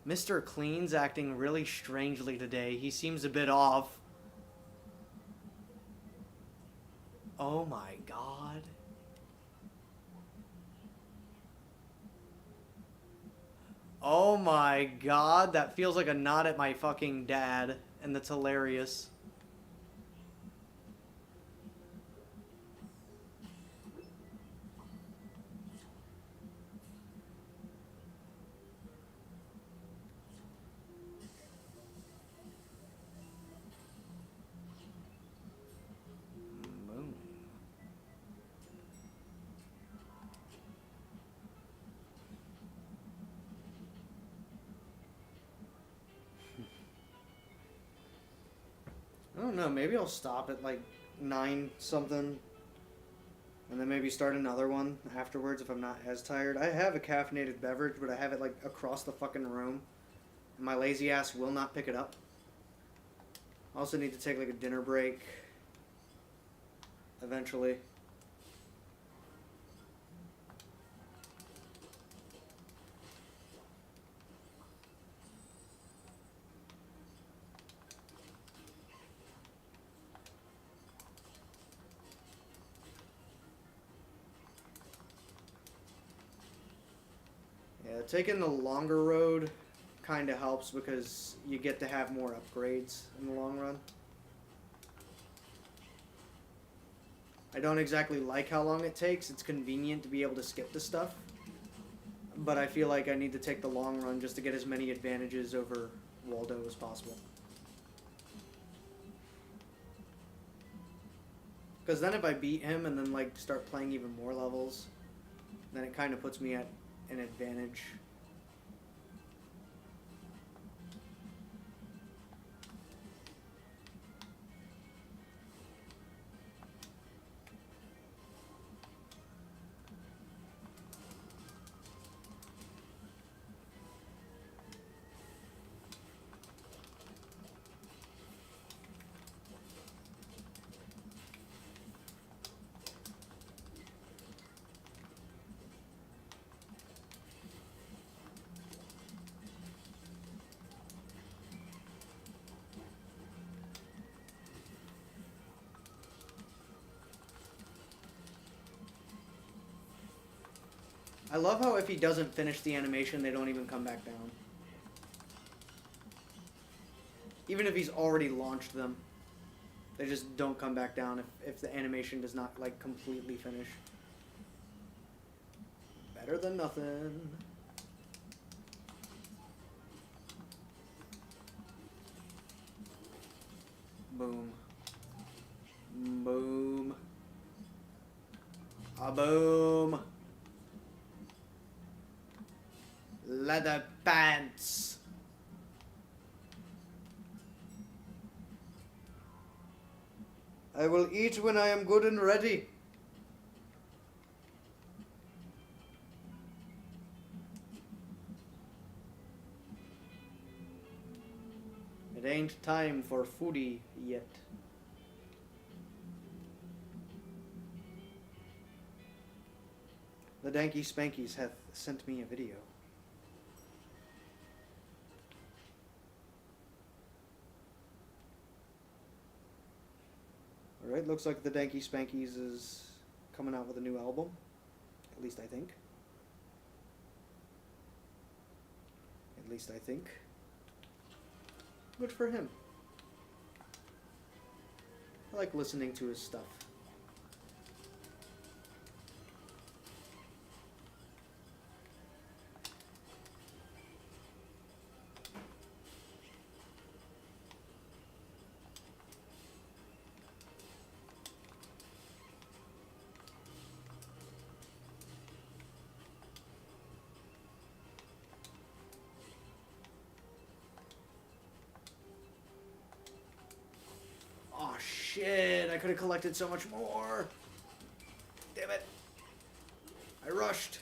Mr. Clean's acting really strangely today. He seems a bit off. Oh my god. Oh my god, that feels like a nod at my fucking dad, and that's hilarious. Boom. I don't know, maybe I'll stop at like 9 something and then maybe start another one afterwards if I'm not as tired. I have a caffeinated beverage, but I have it like across the fucking room and my lazy ass will not pick it up. I also need to take like a dinner break eventually. Yeah, taking the longer road kind of helps because you get to have more upgrades in the long run. I don't exactly like how long it takes. It's convenient to be able to skip the stuff. But I feel like I need to take the long run just to get as many advantages over Waldo as possible. Because then if I beat him and then like start playing even more levels, then it kind of puts me at an advantage. I love how if he doesn't finish the animation, they don't even come back down. Even if he's already launched them, they just don't come back down if the animation does not, like, completely finish. Better than nothing. Boom. Boom. A boom. Leather pants. I will eat when I am good and ready. It ain't time for foodie yet. The Danky Spankies hath sent me a video. Alright, looks like the Danky Spankies is coming out with a new album. At least I think. At least I think. Good for him. I like listening to his stuff. Oh shit, I could have collected so much more. Damn it. I rushed.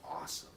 Awesome.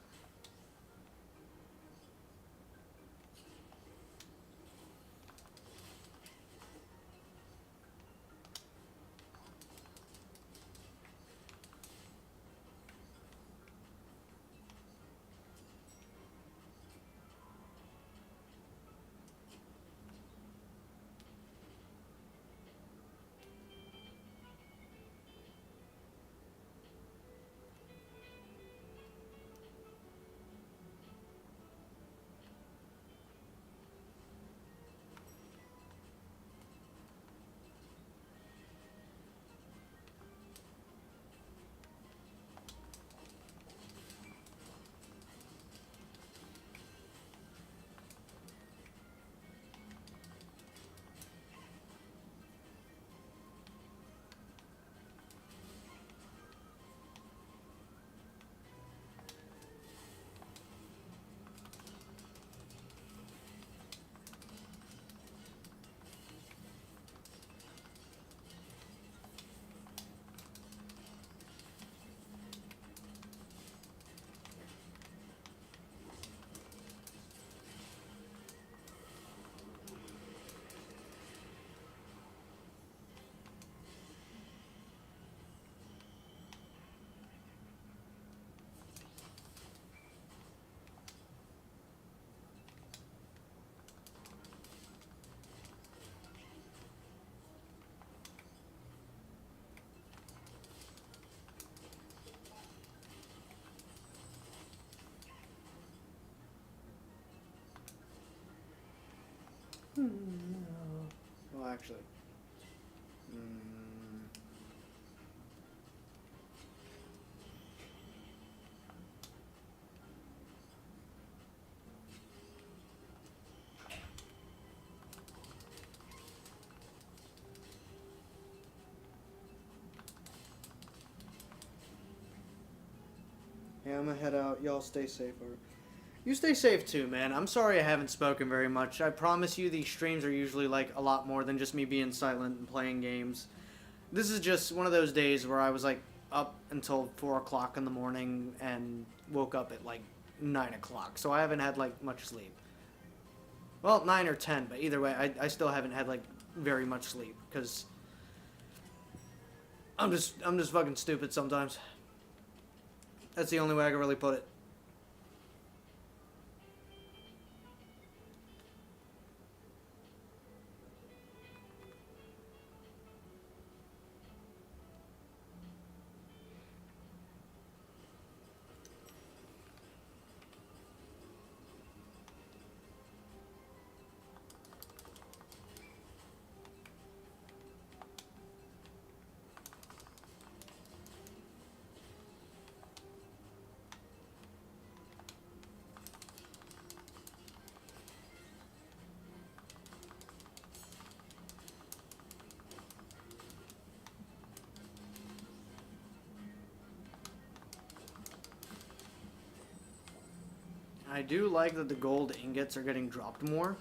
No. Well, actually. Yeah, I'm gonna head out. Y'all stay safe. Or you stay safe too, man. I'm sorry I haven't spoken very much. I promise you these streams are usually like a lot more than just me being silent and playing games. This is just one of those days where I was like up until 4 o'clock in the morning and woke up at like 9 o'clock. So I haven't had like much sleep. Well, 9 or 10, but either way, I still haven't had like very much sleep because I'm just fucking stupid sometimes. That's the only way I can really put it. I do like that the gold ingots are getting dropped more,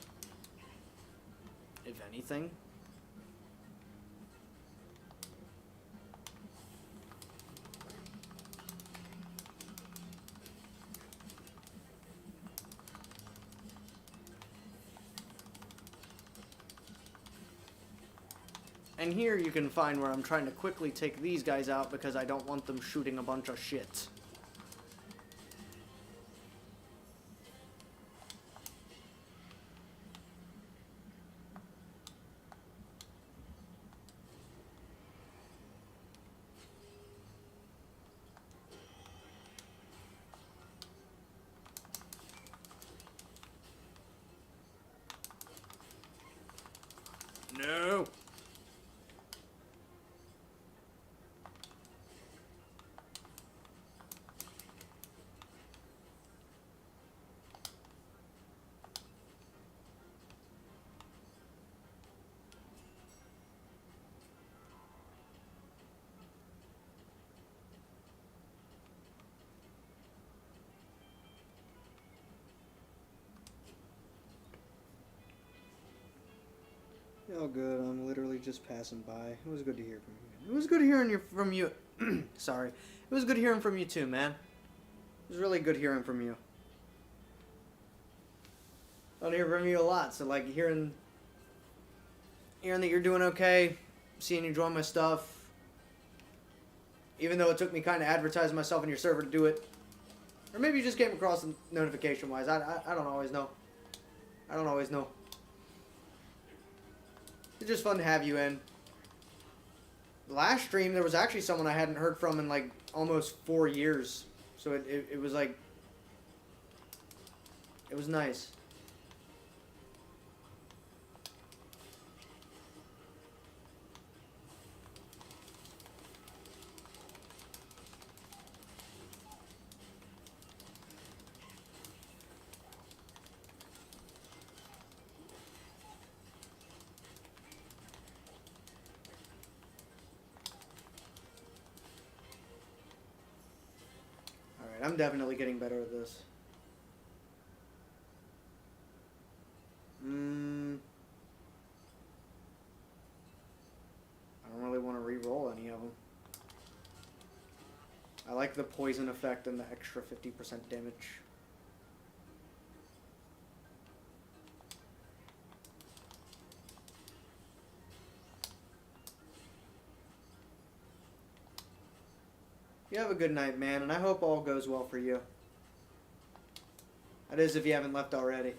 if anything. And here you can find where I'm trying to quickly take these guys out because I don't want them shooting a bunch of shit. No! Oh, good. I'm literally just passing by. It was good to hear from you. It was good hearing from you. Sorry. It was good hearing from you too, man. It was really good hearing from you. I don't hear from you a lot, so like hearing that you're doing okay, seeing you join my stuff, even though it took me kind of advertising myself in your server to do it, or maybe you just came across notification wise. I don't always know. I don't always know. It's just fun to have you in. The last stream, there was actually someone I hadn't heard from in like almost 4 years. So it was like, it was nice. I'm definitely getting better at this. I don't really want to re-roll any of them. I like the poison effect and the extra 50% damage. You have a good night, man, and I hope all goes well for you. That is if you haven't left already.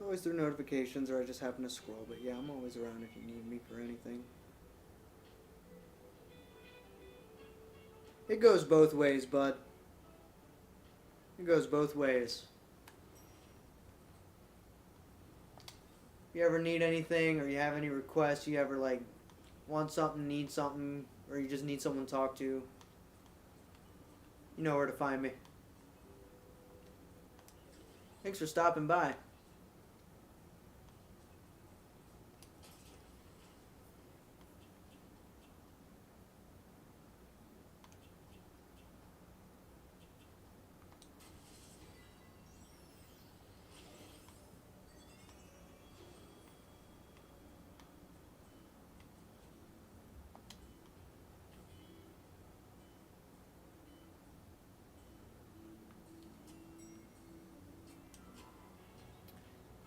Always through notifications, or I just happen to scroll, but yeah, I'm always around if you need me for anything. It goes both ways, bud. It goes both ways. If you ever need anything, or you have any requests, you ever like want something, need something, or you just need someone to talk to, You know where to find me. Thanks for stopping by.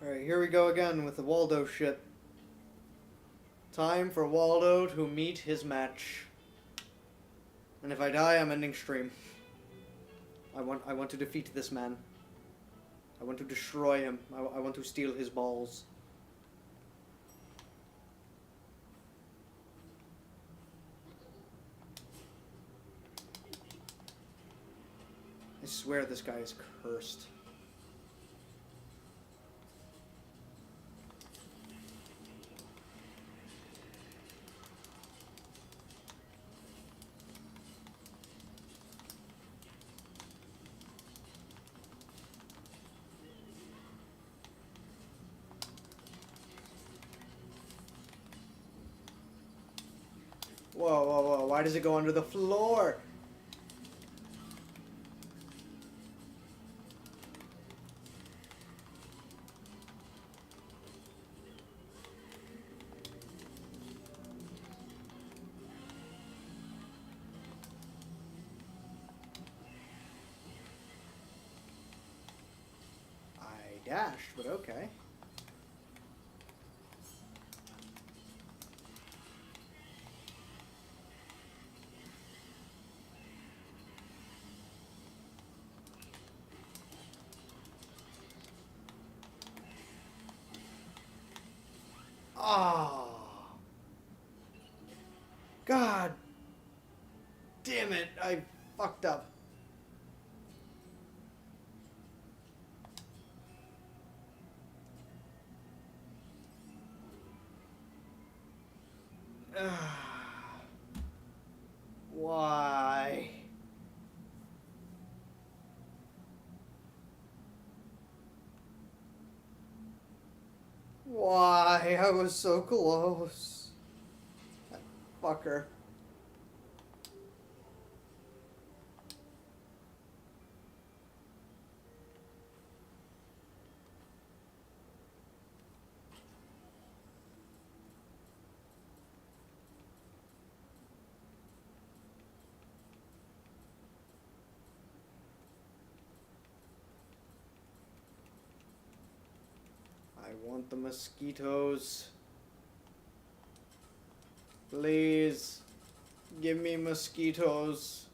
Alright, here we go again with the Waldo shit. Time for Waldo to meet his match. And if I die, I'm ending stream. I want to defeat this man. I want to destroy him. I want to steal his balls. I swear this guy is cursed. Whoa, whoa, whoa. Why does it go under the floor? I dashed, but okay. Oh. God damn it, I fucked up. Why? Why? I was so close. That fucker. I want the mosquitoes. Please. Give me mosquitoes.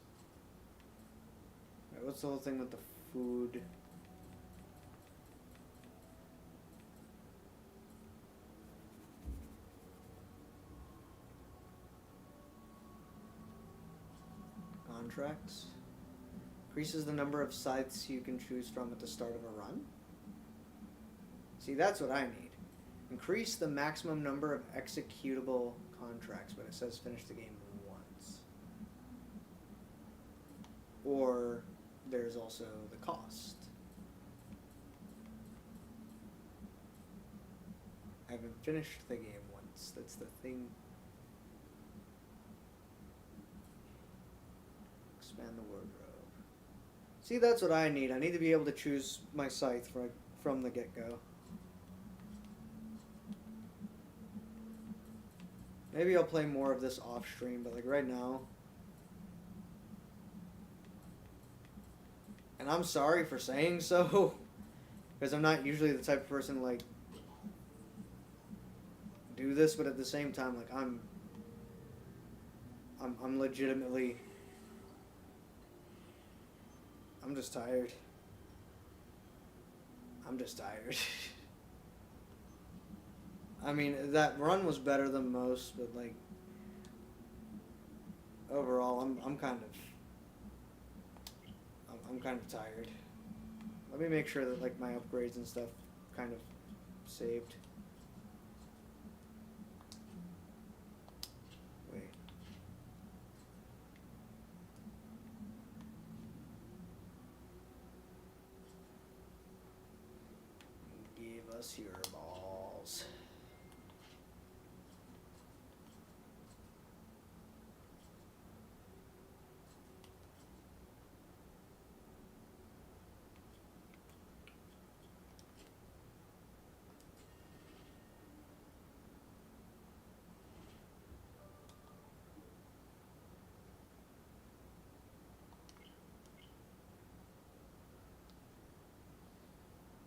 Alright, what's the whole thing with the food? Contracts. Increases the number of scythes you can choose from at the start of a run. See, that's what I need. Increase the maximum number of executable contracts, but it says finish the game once. Or there's also the cost. I haven't finished the game once. That's the thing. Expand the wardrobe. See, that's what I need. I need to be able to choose my scythe right from the get-go. Maybe I'll play more of this off stream, but like right now. And I'm sorry for saying so, because I'm not usually the type of person to like do this, but at the same time, like I'm legitimately, I'm just tired. I'm just tired. I mean, that run was better than most, but like overall, I'm kind of tired. Let me make sure that like my upgrades and stuff kind of saved. Wait. us your balls.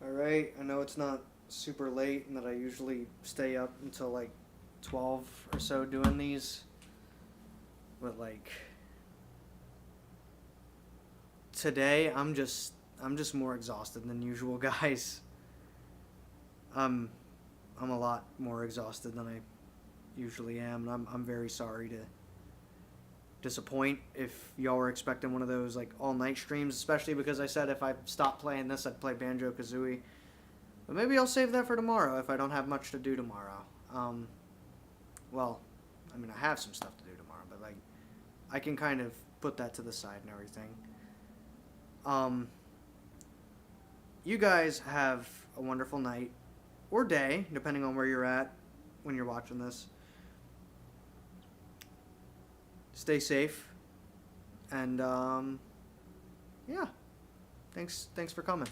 Alright, I know it's not super late and that I usually stay up until like 12 or so doing these, but like today I'm just more exhausted than usual, guys. I'm a lot more exhausted than I usually am, and I'm very sorry to disappoint if y'all were expecting one of those like all night streams, especially because I said if I stopped playing this I'd play Banjo-Kazooie. But maybe I'll save that for tomorrow if I don't have much to do tomorrow. Well, I mean I have some stuff to do tomorrow, but like I can kind of put that to the side and everything. You guys have a wonderful night or day, depending on where you're at when you're watching this. Stay safe, and yeah, thanks for coming.